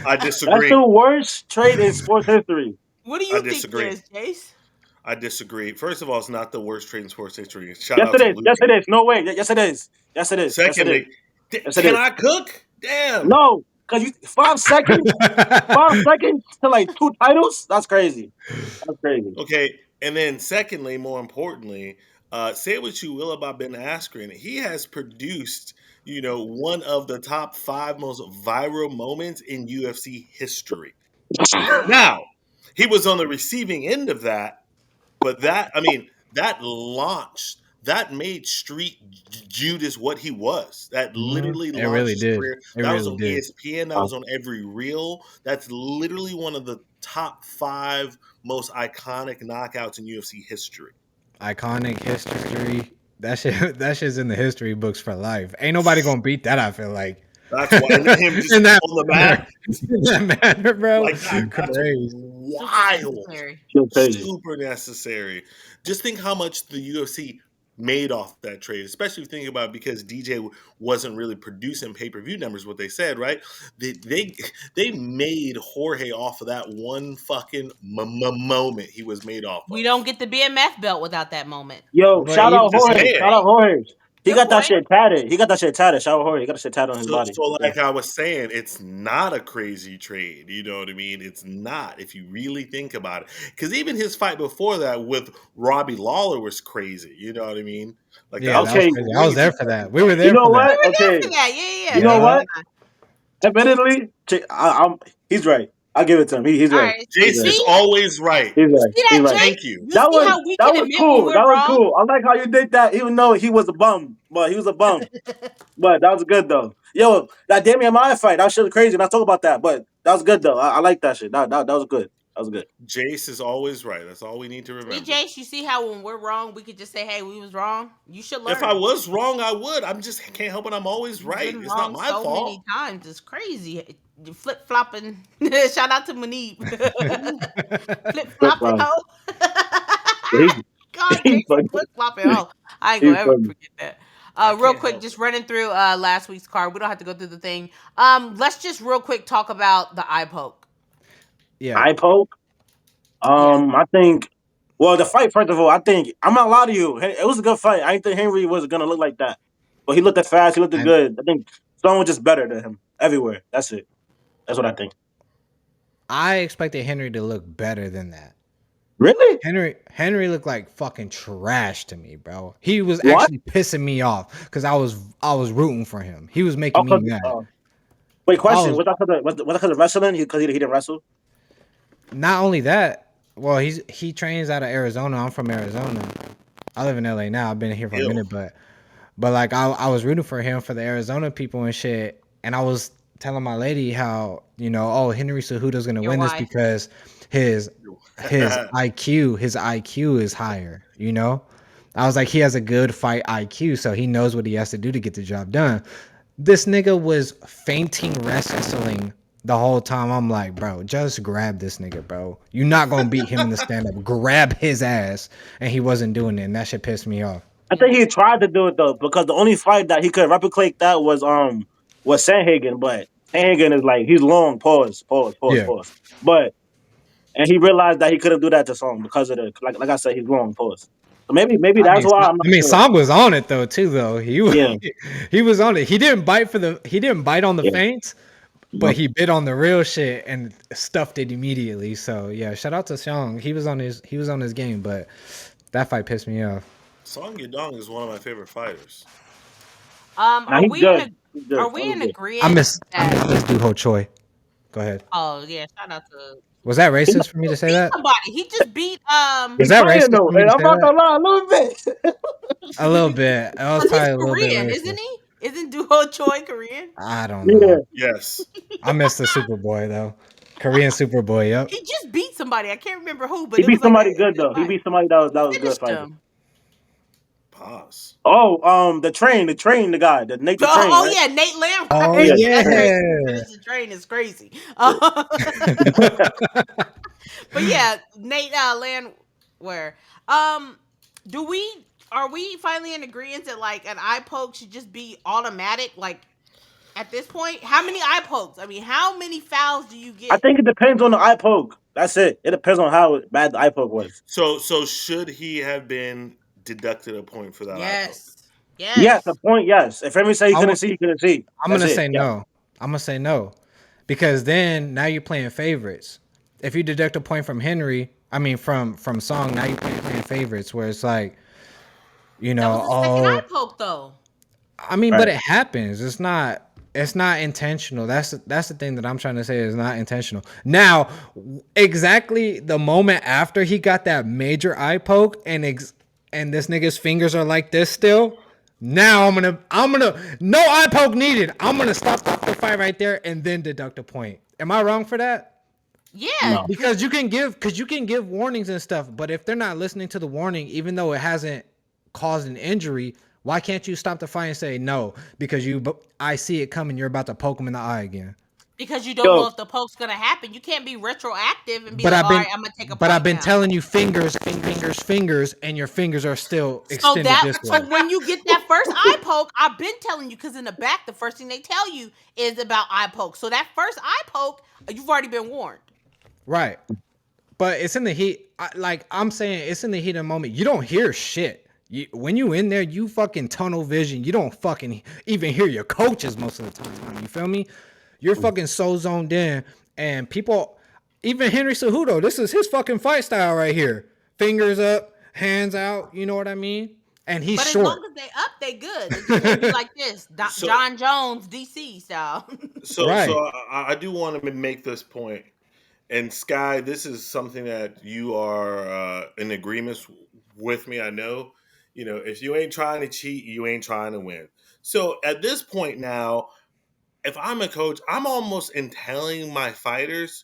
Speaker 4: I
Speaker 1: That's the
Speaker 4: disagree.
Speaker 1: worst trade in sports history.
Speaker 2: What do
Speaker 4: I
Speaker 2: you think it
Speaker 4: disagree.
Speaker 2: is, Jace?
Speaker 4: I disagree. First of all, it's not the worst trade in sports history. Shout
Speaker 1: Yes,
Speaker 4: out
Speaker 1: it
Speaker 4: to
Speaker 1: is. Yes,
Speaker 4: Luca.
Speaker 1: it is. No way. Yes, it is. Yes, it is. Yes, it is.
Speaker 4: Secondly,
Speaker 1: Yes, it
Speaker 4: can
Speaker 1: is.
Speaker 4: I cook? Damn.
Speaker 1: No, because you 5 seconds, 5 seconds to like 2 titles. That's crazy. That's crazy.
Speaker 4: Okay, and then secondly, more importantly, say what you will about Ben Askren, he has produced, one of the top 5 most viral moments in UFC history. Now, he was on the receiving end of that, but that launched, that made Street Judas what he was. That literally
Speaker 3: It
Speaker 4: launched
Speaker 3: really
Speaker 4: his
Speaker 3: did.
Speaker 4: career.
Speaker 3: It
Speaker 4: That was
Speaker 3: really
Speaker 4: on
Speaker 3: did.
Speaker 4: ESPN. That was on every reel. That's literally one of the top 5 most iconic knockouts in UFC history.
Speaker 3: Iconic history. That shit. That shit's in the history books for life. Ain't nobody gonna beat that. I feel like.
Speaker 4: That's why, and then him just
Speaker 3: In that
Speaker 4: on the
Speaker 3: manner,
Speaker 4: mat
Speaker 3: in that manner, bro.
Speaker 4: like that's
Speaker 3: Crazy.
Speaker 2: Super
Speaker 4: wild.
Speaker 2: necessary.
Speaker 1: Still crazy.
Speaker 4: Super necessary. Just think how much the UFC made off that trade, especially thinking about it because DJ wasn't really producing pay per view numbers. What they said, right? They made Jorge off of that one fucking moment he was made off
Speaker 2: We
Speaker 4: of.
Speaker 2: don't get the BMF belt without that moment.
Speaker 1: Yo,
Speaker 3: But
Speaker 1: shout
Speaker 3: even
Speaker 1: out
Speaker 4: Just
Speaker 1: Jorge.
Speaker 4: saying.
Speaker 1: Shout out Jorge. He
Speaker 2: Good
Speaker 1: got that
Speaker 2: point.
Speaker 1: shit tatted. He got that shit tatted. Shout out Jorge. He got that shit tatted on his
Speaker 4: So,
Speaker 1: body.
Speaker 4: so like I was saying, it's not a crazy trade. You know what I mean? It's not if you really think about it. Because even his fight before that with Robbie Lawler was crazy. You know what I mean? Like that
Speaker 3: yeah,
Speaker 4: was
Speaker 3: that was
Speaker 1: Okay,
Speaker 3: crazy. I was
Speaker 4: crazy
Speaker 3: there for
Speaker 4: fucking
Speaker 3: that. We were
Speaker 4: fight.
Speaker 1: you
Speaker 3: there
Speaker 1: know
Speaker 3: for that.
Speaker 2: We
Speaker 1: what?
Speaker 2: were there
Speaker 1: Okay,
Speaker 2: for that. Yeah.
Speaker 1: you know
Speaker 3: Yeah.
Speaker 1: what? Admittedly, he's right. I'll give it to him. He's
Speaker 2: All
Speaker 1: right.
Speaker 2: right.
Speaker 1: He's
Speaker 4: Jace
Speaker 1: right.
Speaker 4: is
Speaker 2: See,
Speaker 4: always right.
Speaker 1: He's
Speaker 2: you
Speaker 1: right.
Speaker 2: see
Speaker 1: He's
Speaker 2: that,
Speaker 1: right.
Speaker 2: Jay?
Speaker 4: Thank you.
Speaker 2: You
Speaker 1: That
Speaker 2: see
Speaker 1: was
Speaker 2: how we
Speaker 1: that
Speaker 2: can
Speaker 1: was
Speaker 2: admit when
Speaker 1: cool. That
Speaker 2: we're
Speaker 1: was
Speaker 2: wrong?
Speaker 1: cool. I like how you did that, even though he was a bum. But he was a bum. But that was good though. Yo, that Damien IS fight, that shit was crazy. And I talk about that, but that was good though. I like that shit. That was good. That was good.
Speaker 4: Jace is always right. That's all we need to
Speaker 2: See,
Speaker 4: remember.
Speaker 2: Jace, you see how when we're wrong, we could just say, "Hey, we was wrong." You should
Speaker 4: If I
Speaker 2: learn.
Speaker 4: was wrong, I would. I'm just can't help it. I'm always
Speaker 2: You've
Speaker 4: right.
Speaker 2: been
Speaker 4: It's not
Speaker 2: wrong
Speaker 4: my
Speaker 2: so many
Speaker 4: fault.
Speaker 2: times. It's crazy. You flip flopping. Shout out to Manib. Flip
Speaker 1: Flip
Speaker 2: flopping hoe.
Speaker 1: He,
Speaker 2: God,
Speaker 1: he
Speaker 2: Jason
Speaker 1: funny.
Speaker 2: flip flopping hoe. I ain't
Speaker 1: He
Speaker 2: gonna ever
Speaker 1: funny.
Speaker 2: forget that.
Speaker 4: I
Speaker 2: Real
Speaker 4: can't
Speaker 2: quick,
Speaker 4: help
Speaker 2: just
Speaker 4: it.
Speaker 2: running through last week's card. We don't have to go through the thing. Let's just real quick talk about the eye poke.
Speaker 3: Yeah.
Speaker 1: Eye poke.
Speaker 2: Yeah.
Speaker 1: I think. Well, the fight. First of all, I think I'm not lying to you. It was a good fight. I didn't think Henry was gonna look like that, but he looked at fast. He looked
Speaker 3: And
Speaker 1: good. I think someone was just better than him everywhere. That's it. That's what I think.
Speaker 3: I expected Henry to look better than that.
Speaker 1: Really?
Speaker 3: Henry looked like fucking trash to me, bro. He was
Speaker 1: What?
Speaker 3: actually pissing me off because I was rooting for him. He was
Speaker 1: Oh,
Speaker 3: making me
Speaker 1: cause,
Speaker 3: mad.
Speaker 1: wait.
Speaker 3: I
Speaker 1: Question:
Speaker 3: was
Speaker 1: Was that because of wrestling? Because he didn't wrestle.
Speaker 3: not only that. Well, he trains out of Arizona. I'm from Arizona. I live in LA now. I've been here for a
Speaker 4: Ew.
Speaker 3: minute, but like I was rooting for him for the Arizona people and shit. And I was telling my lady how oh Henry Cejudo's gonna
Speaker 2: Your
Speaker 3: win this
Speaker 2: wife.
Speaker 3: because his IQ is higher. I was like he has a good fight IQ, so he knows what he has to do to get the job done. This nigga was fainting wrestling the whole time. I'm like, bro, just grab this nigga, bro. You're not gonna beat him in the stand up. Grab his ass, and he wasn't doing it, and that shit pissed me off.
Speaker 1: I think he tried to do it though, because the only fight that he could replicate that was Sanhagen, but Sanhagen is like he's long.
Speaker 3: Yeah.
Speaker 1: Pause. But and he realized that he couldn't do that to Song because of the like I said, he's long. Pause. So maybe
Speaker 3: I
Speaker 1: that's
Speaker 3: mean,
Speaker 1: why I'm not sure.
Speaker 3: Sam was on it though too. Though
Speaker 1: Yeah,
Speaker 3: he was on it. He didn't bite on the
Speaker 1: yeah.
Speaker 3: feints, but he bit on the real shit and stuffed it immediately. So yeah, shout out to Sean. He was on his game, but that fight pissed me off.
Speaker 4: Song Yadong is one of my favorite fighters.
Speaker 1: Now
Speaker 2: Are
Speaker 1: he's
Speaker 2: we in
Speaker 1: good.
Speaker 2: a
Speaker 1: He's good.
Speaker 2: are
Speaker 1: Song
Speaker 2: we
Speaker 1: is
Speaker 2: in
Speaker 1: good.
Speaker 3: I
Speaker 2: agreement
Speaker 3: miss
Speaker 2: that
Speaker 3: this dude Ho Choi. Go ahead.
Speaker 2: Oh yeah, shout out to.
Speaker 3: Was that racist for me to say
Speaker 2: Beat
Speaker 3: that?
Speaker 2: somebody. He just beat
Speaker 3: Was
Speaker 1: He's
Speaker 3: that
Speaker 1: trying
Speaker 3: racist
Speaker 1: though,
Speaker 3: for me
Speaker 1: and
Speaker 3: to
Speaker 1: I'm
Speaker 3: say
Speaker 1: not
Speaker 3: that?
Speaker 1: gonna lie, a little bit.
Speaker 3: A little bit. That was
Speaker 2: Cause he's
Speaker 3: probably a little bit
Speaker 2: Korean, isn't
Speaker 3: racist.
Speaker 2: he? Isn't Duho Choi Korean?
Speaker 3: I don't
Speaker 1: Yeah,
Speaker 3: know.
Speaker 4: Yes.
Speaker 3: I missed the Superboy though. Korean Superboy. Yep.
Speaker 2: He just beat somebody. I can't remember who, but
Speaker 1: he
Speaker 2: it was
Speaker 1: beat
Speaker 2: like
Speaker 1: somebody
Speaker 2: a
Speaker 1: good
Speaker 2: good
Speaker 1: though. He
Speaker 2: fight.
Speaker 1: beat somebody that
Speaker 2: He
Speaker 1: was good
Speaker 2: finished
Speaker 1: fighter.
Speaker 2: him.
Speaker 4: Pause.
Speaker 1: Oh, the guy, the Nate the Train,
Speaker 2: Oh
Speaker 1: right?
Speaker 2: yeah, Nate Lamb.
Speaker 3: Oh
Speaker 1: Yeah.
Speaker 2: That's crazy.
Speaker 3: yeah.
Speaker 2: Finish the train is crazy. But yeah, Nate Landwehr. Do we are we finally in agreement that like an eye poke should just be automatic? Like at this point, how many eye pokes? I mean, how many fouls do you
Speaker 1: I
Speaker 2: get?
Speaker 1: think it depends on the eye poke. That's it. It depends on how bad the eye poke was.
Speaker 4: So should he have been deducted a point for that eye poke?
Speaker 2: Yes,
Speaker 1: Yes, the
Speaker 2: yes.
Speaker 1: point. Yes. If Remy say he
Speaker 3: I'm,
Speaker 1: couldn't see, he couldn't see.
Speaker 3: I'm
Speaker 1: That's
Speaker 3: gonna
Speaker 1: it.
Speaker 3: say
Speaker 1: Yeah.
Speaker 3: no. I'm gonna say no, because then now you're playing favorites. If you deduct a point from Henry, I mean from Song, now you're playing favorites, where it's like, you
Speaker 2: That
Speaker 3: know,
Speaker 2: was the second eye
Speaker 3: oh,
Speaker 2: poke though.
Speaker 3: I mean, but
Speaker 1: Right.
Speaker 3: it happens. It's not. It's not intentional. That's the thing that I'm trying to say is not intentional. Now, exactly the moment after he got that major eye poke and this nigga's fingers are like this still. Now I'm gonna no eye poke needed. I'm gonna stop the fight right there and then deduct a point. Am I wrong for that?
Speaker 2: Yeah,
Speaker 1: No.
Speaker 3: Because you can give warnings and stuff, but if they're not listening to the warning, even though it hasn't caused an injury, why can't you stop the fight and say no? Because I see it coming. You're about to poke him in the eye again.
Speaker 2: because you don't know
Speaker 1: Yo,
Speaker 2: if the poke's gonna happen. You can't be retroactive and be
Speaker 3: But
Speaker 2: like,
Speaker 3: I've
Speaker 2: all
Speaker 3: been
Speaker 2: right, I'm gonna take a
Speaker 3: but
Speaker 2: point
Speaker 3: I've been
Speaker 2: now.
Speaker 3: telling you fingers, and your fingers are still extended this way.
Speaker 2: So when you get that first eye poke, I've been telling you because in the back, the first thing they tell you is about eye poke. So that first eye poke, you've already been warned.
Speaker 3: Right. But it's in the heat. I'm saying, it's in the heat of the moment. You don't hear shit. When you in there, you fucking tunnel vision. You don't fucking even hear your coaches most of the time. You feel me? You're fucking so zoned in. And people, even Henry Cejudo, this is his fucking fight style right here. Fingers up, hands out. You know what I mean? And he's
Speaker 2: But
Speaker 3: short.
Speaker 2: as long as they up, they good. It's just gonna be like this,
Speaker 4: So-
Speaker 2: John Jones, DC style.
Speaker 3: Right.
Speaker 4: So I do want to make this point. And Sky, this is something that you are in agreement with me. I know, if you ain't trying to cheat, you ain't trying to win. So at this point now, if I'm a coach, I'm almost telling my fighters,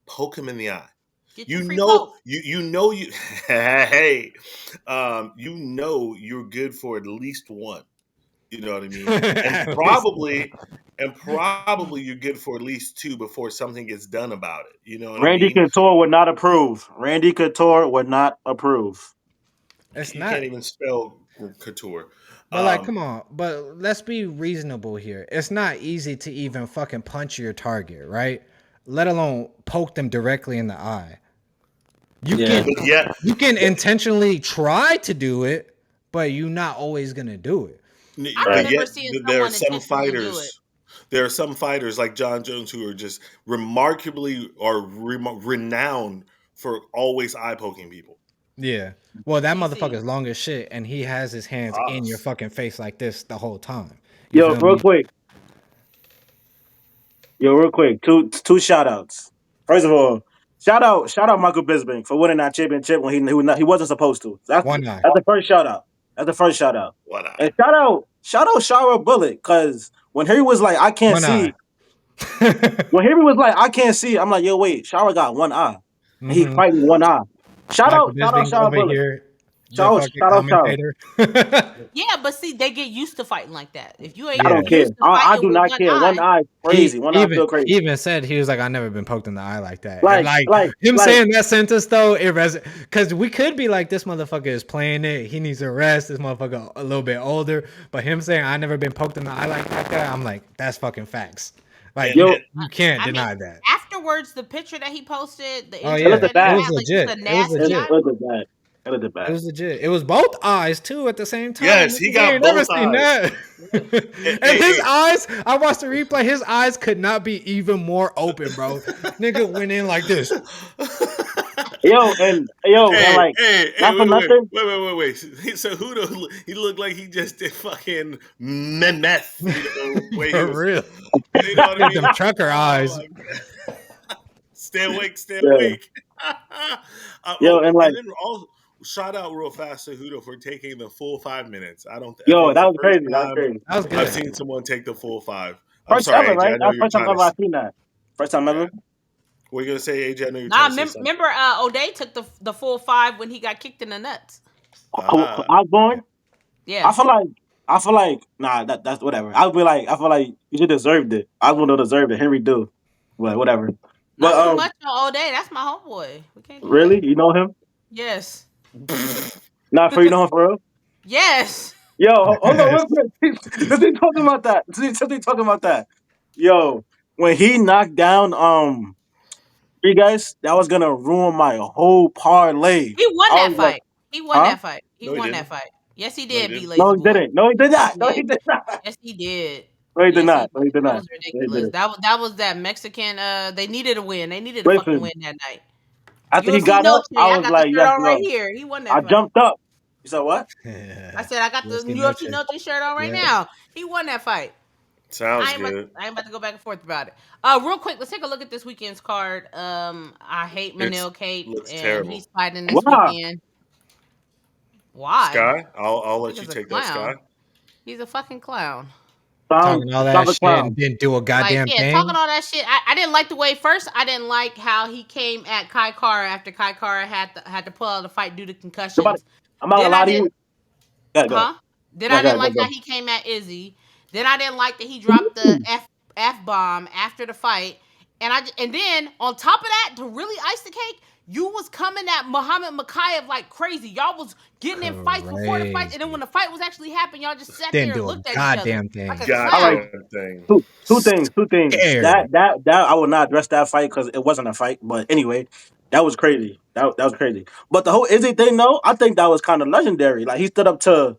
Speaker 4: poke him in the eye.
Speaker 2: Get
Speaker 4: You
Speaker 2: your free
Speaker 4: know,
Speaker 2: poke.
Speaker 4: you hey, you're good for at least one. You know what I mean? And probably you're good for at least two before something gets done about it. You know what I
Speaker 1: Randy
Speaker 4: mean?
Speaker 1: Couture would not approve. Randy Couture would not approve.
Speaker 3: It's
Speaker 4: You
Speaker 3: not.
Speaker 4: can't even spell couture.
Speaker 3: But come on. But let's be reasonable here. It's not easy to even fucking punch your target, right? Let alone poke them directly in the eye. You can intentionally try to do it, but you're not always gonna do it.
Speaker 2: I
Speaker 4: But
Speaker 2: remember
Speaker 4: yet
Speaker 2: seeing
Speaker 4: there are
Speaker 2: someone
Speaker 4: some
Speaker 2: intentionally do it.
Speaker 4: fighters. There are some fighters like John Jones who are just remarkably or renowned for always eye poking people.
Speaker 3: Yeah. Well, that
Speaker 2: DC.
Speaker 3: motherfucker's long as shit, and he has his hands in your fucking face like this the whole time. You
Speaker 1: Yo,
Speaker 3: feel
Speaker 1: real
Speaker 3: me?
Speaker 1: quick. Two shout outs. First of all, shout out Michael Bisping for winning that championship when he wasn't supposed to. That's
Speaker 3: One eye.
Speaker 1: the first shout out. That's the first shout out.
Speaker 4: What eye?
Speaker 1: And shout out Shara Bullet, because when Harry was like, I can't
Speaker 3: One
Speaker 1: see.
Speaker 3: eye.
Speaker 1: When Harry was like, I can't see, I'm like, yo, wait, Shara got one eye. And he
Speaker 3: Mhm.
Speaker 1: fighting one eye. Shout
Speaker 3: Michael
Speaker 1: out
Speaker 3: Bisping
Speaker 1: Shara
Speaker 3: over
Speaker 1: Bullet.
Speaker 3: here, the
Speaker 1: Shout
Speaker 3: fucking
Speaker 1: out Shara.
Speaker 3: commentator.
Speaker 2: Yeah, but see, they get used to fighting like that. If you ain't
Speaker 1: I don't
Speaker 3: Yeah.
Speaker 1: care.
Speaker 2: used to
Speaker 1: I
Speaker 2: fighting
Speaker 1: do
Speaker 2: with
Speaker 1: not
Speaker 2: one
Speaker 1: care. One eye is crazy. One eye feel crazy.
Speaker 3: He even said, he was like, "I never been poked in the eye like that." And
Speaker 1: Like
Speaker 3: him saying that sentence though, it because we could be like, this motherfucker is playing it. He needs to rest. This motherfucker a little bit older. But him saying, "I never been poked in the eye like that," I'm like, that's fucking facts. Like,
Speaker 1: Yo,
Speaker 3: you can't deny that.
Speaker 2: Afterwards, the picture that he posted, the
Speaker 3: Oh
Speaker 2: injury
Speaker 3: yeah,
Speaker 2: that he
Speaker 1: bad.
Speaker 2: had,
Speaker 3: it was
Speaker 2: like
Speaker 3: legit.
Speaker 2: just a
Speaker 3: It was
Speaker 2: nasty
Speaker 3: legit.
Speaker 2: eye.
Speaker 1: It was bad.
Speaker 3: It was legit. It was both eyes too at the same time.
Speaker 4: Yes, he
Speaker 3: Nigga,
Speaker 4: got
Speaker 3: ain't never
Speaker 4: both
Speaker 3: seen
Speaker 4: eyes.
Speaker 3: that. And his eyes, I watched the replay. His eyes could not be even more open, bro. Nigga went in like this.
Speaker 1: and like not for nothing.
Speaker 4: Wait. So he looked like he just did fucking meth. The way he
Speaker 3: For
Speaker 4: was,
Speaker 3: real.
Speaker 4: you know what I mean?
Speaker 3: Them trucker eyes.
Speaker 4: Stay awake, stay
Speaker 1: Yeah.
Speaker 4: awake.
Speaker 1: And like,
Speaker 4: and then also shout out real fast to Cejudo for taking the full 5 minutes. I think
Speaker 1: that
Speaker 4: it's the
Speaker 1: was
Speaker 4: first
Speaker 1: crazy. That was
Speaker 4: time
Speaker 1: crazy.
Speaker 3: That was
Speaker 4: I've
Speaker 3: good.
Speaker 4: seen someone take the full 5. I'm
Speaker 1: First
Speaker 4: sorry,
Speaker 1: ever,
Speaker 4: AJ.
Speaker 1: right?
Speaker 4: I know
Speaker 1: That's
Speaker 4: you're
Speaker 1: first time
Speaker 4: trying
Speaker 1: ever I've
Speaker 4: to.
Speaker 1: seen that. First time ever.
Speaker 4: What are you gonna say, AJ? I know you're
Speaker 2: Nah,
Speaker 4: trying to say something.
Speaker 2: remember O'Day took the full 5 when he got kicked in the nuts.
Speaker 1: Osborne.
Speaker 2: Yeah.
Speaker 1: I feel like nah. That's whatever. I feel like you deserved it. Osborne don't deserve it. Henry do, but whatever.
Speaker 2: Not
Speaker 1: But
Speaker 2: too much on O'Day. That's my homeboy. We can't do
Speaker 1: really,
Speaker 2: that.
Speaker 1: you know him?
Speaker 2: Yes.
Speaker 1: Nah, for you know him for real.
Speaker 2: Yes.
Speaker 1: Yo, hold on, real quick. Since we talking about that, since we talking about that, yo, when he knocked down you guys, that was gonna ruin my whole parlay.
Speaker 2: He won
Speaker 1: I
Speaker 2: that
Speaker 1: was like,
Speaker 2: fight. He won
Speaker 1: huh?
Speaker 2: that fight. He
Speaker 4: No, he
Speaker 2: won
Speaker 4: didn't.
Speaker 2: that fight. Yes, he
Speaker 4: No, he
Speaker 2: did,
Speaker 4: didn't.
Speaker 2: be
Speaker 1: No,
Speaker 2: lazy
Speaker 1: he
Speaker 2: boy.
Speaker 1: didn't. No, he did
Speaker 2: Yes,
Speaker 1: not.
Speaker 2: he
Speaker 1: No, he
Speaker 2: did.
Speaker 1: did not.
Speaker 2: Yes, he did.
Speaker 1: No, he did
Speaker 2: Yes,
Speaker 1: not. No, he
Speaker 2: did.
Speaker 1: did
Speaker 2: That
Speaker 1: not.
Speaker 2: was
Speaker 1: No, he
Speaker 2: ridiculous.
Speaker 1: didn't.
Speaker 2: That was that Mexican. They needed a win. They needed a fucking
Speaker 1: Listen,
Speaker 2: win that night.
Speaker 1: after he
Speaker 2: UFC
Speaker 1: got
Speaker 2: no
Speaker 1: up, I
Speaker 2: chain. I
Speaker 1: was
Speaker 2: got the
Speaker 1: like,
Speaker 2: shirt
Speaker 1: yes,
Speaker 2: on right
Speaker 1: no.
Speaker 2: here. He won
Speaker 1: I
Speaker 2: that fight.
Speaker 1: jumped up. You said what?
Speaker 2: I said I got the
Speaker 3: UFC
Speaker 2: UFC
Speaker 3: Noche.
Speaker 2: no shirt on right
Speaker 3: Yeah.
Speaker 2: now. He won that fight.
Speaker 4: Sounds good.
Speaker 2: I ain't about to go back and forth about it. Real quick, let's take a look at this weekend's card. I hate Manel KAPE,
Speaker 4: Looks
Speaker 2: and
Speaker 4: terrible.
Speaker 2: he's fighting this
Speaker 1: Wow.
Speaker 2: weekend. Why?
Speaker 4: Sky, I'll let you
Speaker 2: Nigga's a
Speaker 4: take that, Sky.
Speaker 2: clown. He's a fucking clown.
Speaker 3: Talking all that
Speaker 1: Stop a
Speaker 3: shit
Speaker 1: clown.
Speaker 3: and didn't do a
Speaker 2: Like,
Speaker 3: goddamn
Speaker 2: yeah,
Speaker 3: thing.
Speaker 2: talking all that shit. I didn't like the way first. I didn't like how he came at Kai Kara after Kai Kara had to pull out the fight due to concussions.
Speaker 1: I'm not gonna
Speaker 2: Then I
Speaker 1: lie to
Speaker 2: did,
Speaker 1: you. Go.
Speaker 2: huh? Then
Speaker 1: No,
Speaker 2: I didn't like
Speaker 1: go.
Speaker 2: how he came at Izzy. Then I didn't like that he dropped the F bomb after the fight. And then on top of that, to really ice the cake, you was coming at Muhammad Mokaev like crazy. Y'all was getting in fights before the fight, and then when the fight was actually happening, y'all just sat
Speaker 3: Didn't
Speaker 2: there and
Speaker 3: do a
Speaker 2: looked at each other
Speaker 3: goddamn thing.
Speaker 2: like a
Speaker 4: Goddamn
Speaker 2: clown.
Speaker 4: thing.
Speaker 1: Two things.
Speaker 3: Scared.
Speaker 1: That I will not address that fight because it wasn't a fight. But anyway, that was crazy. That was crazy. But the whole Izzy thing, though, I think that was kind of legendary. Like he stood up to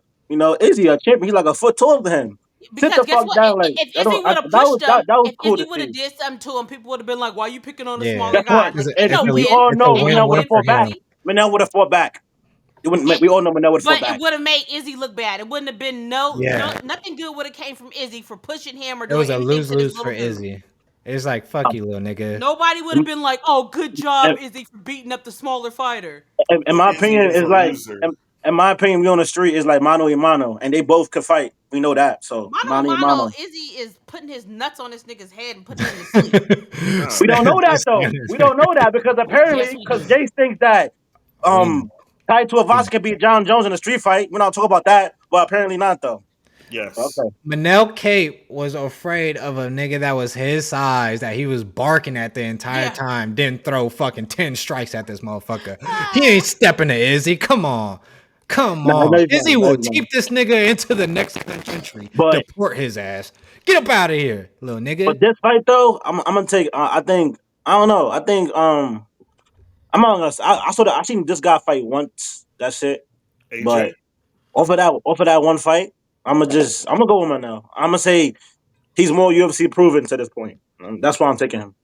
Speaker 1: Izzy, a champion. He's like a foot taller than him. Sit
Speaker 2: Because
Speaker 1: the
Speaker 2: guess
Speaker 1: fuck
Speaker 2: what?
Speaker 1: down. Like
Speaker 2: If
Speaker 1: I
Speaker 2: Izzy
Speaker 1: don't.
Speaker 2: would have
Speaker 1: That
Speaker 2: pushed him,
Speaker 1: was
Speaker 2: if
Speaker 1: cool to
Speaker 2: Izzy would have
Speaker 1: see.
Speaker 2: did something to him, people would have been like, "Why you picking on the
Speaker 3: Yeah.
Speaker 2: smaller
Speaker 1: Guess what?
Speaker 2: guy?" Like,
Speaker 1: If,
Speaker 2: ain't no
Speaker 1: we
Speaker 2: win.
Speaker 1: all
Speaker 3: It's a
Speaker 1: know
Speaker 2: Ain't
Speaker 1: Manel
Speaker 2: no
Speaker 1: would
Speaker 3: win-win
Speaker 1: have
Speaker 2: win
Speaker 3: for
Speaker 1: fought
Speaker 2: for
Speaker 1: back.
Speaker 3: him.
Speaker 2: Izzy.
Speaker 1: Manel would have fought back.
Speaker 2: It,
Speaker 1: We all know Manel would have fought
Speaker 2: but
Speaker 1: back.
Speaker 2: it would have made Izzy look bad. It wouldn't have been
Speaker 3: Yeah.
Speaker 2: nothing good would have came from Izzy for pushing him or
Speaker 3: It
Speaker 2: doing
Speaker 3: was a
Speaker 2: anything to this
Speaker 3: lose-lose for
Speaker 2: little dude.
Speaker 3: Izzy. It's like, fuck you, little nigga.
Speaker 2: Nobody would have been like, "Oh, good job,
Speaker 1: In,
Speaker 2: Izzy, for beating up the smaller fighter."
Speaker 1: in
Speaker 4: Well,
Speaker 1: my
Speaker 4: Izzy
Speaker 1: opinion,
Speaker 4: is
Speaker 1: is
Speaker 4: a
Speaker 1: like.
Speaker 4: loser.
Speaker 1: In my opinion, we on the street is like mano y mano, and they both could fight. We know that. So
Speaker 2: Mano a
Speaker 1: mano y
Speaker 2: mano,
Speaker 1: mano.
Speaker 2: Izzy is putting his nuts on this nigga's head and putting him to sleep.
Speaker 1: We
Speaker 4: No.
Speaker 1: don't know that though. We don't know that because
Speaker 2: Yes,
Speaker 1: apparently,
Speaker 2: we
Speaker 1: because
Speaker 2: do.
Speaker 1: Jace thinks that
Speaker 3: Win.
Speaker 1: Tai Tuivasa can beat John Jones in a street fight. We don't talk about that, but apparently not though.
Speaker 4: Yes.
Speaker 1: Okay.
Speaker 3: Manel KAPE was afraid of a nigga that was his size that he was barking at the entire time. Didn't throw fucking 10 strikes at this motherfucker. He ain't stepping to Izzy. Come on. Come
Speaker 1: No, I know
Speaker 3: on.
Speaker 1: he's
Speaker 3: Izzy
Speaker 1: not.
Speaker 3: will keep this nigga into the next country.
Speaker 1: But
Speaker 3: Deport his ass. Get up out of here, little nigga.
Speaker 1: this fight though, I'm gonna take. I think I don't know. I think I'm not gonna. I saw that. I seen this guy fight once. That's it. But
Speaker 4: AJ?
Speaker 1: off of that one fight, I'm gonna go with him now. I'm gonna say he's more UFC proven to this point. That's why I'm taking him.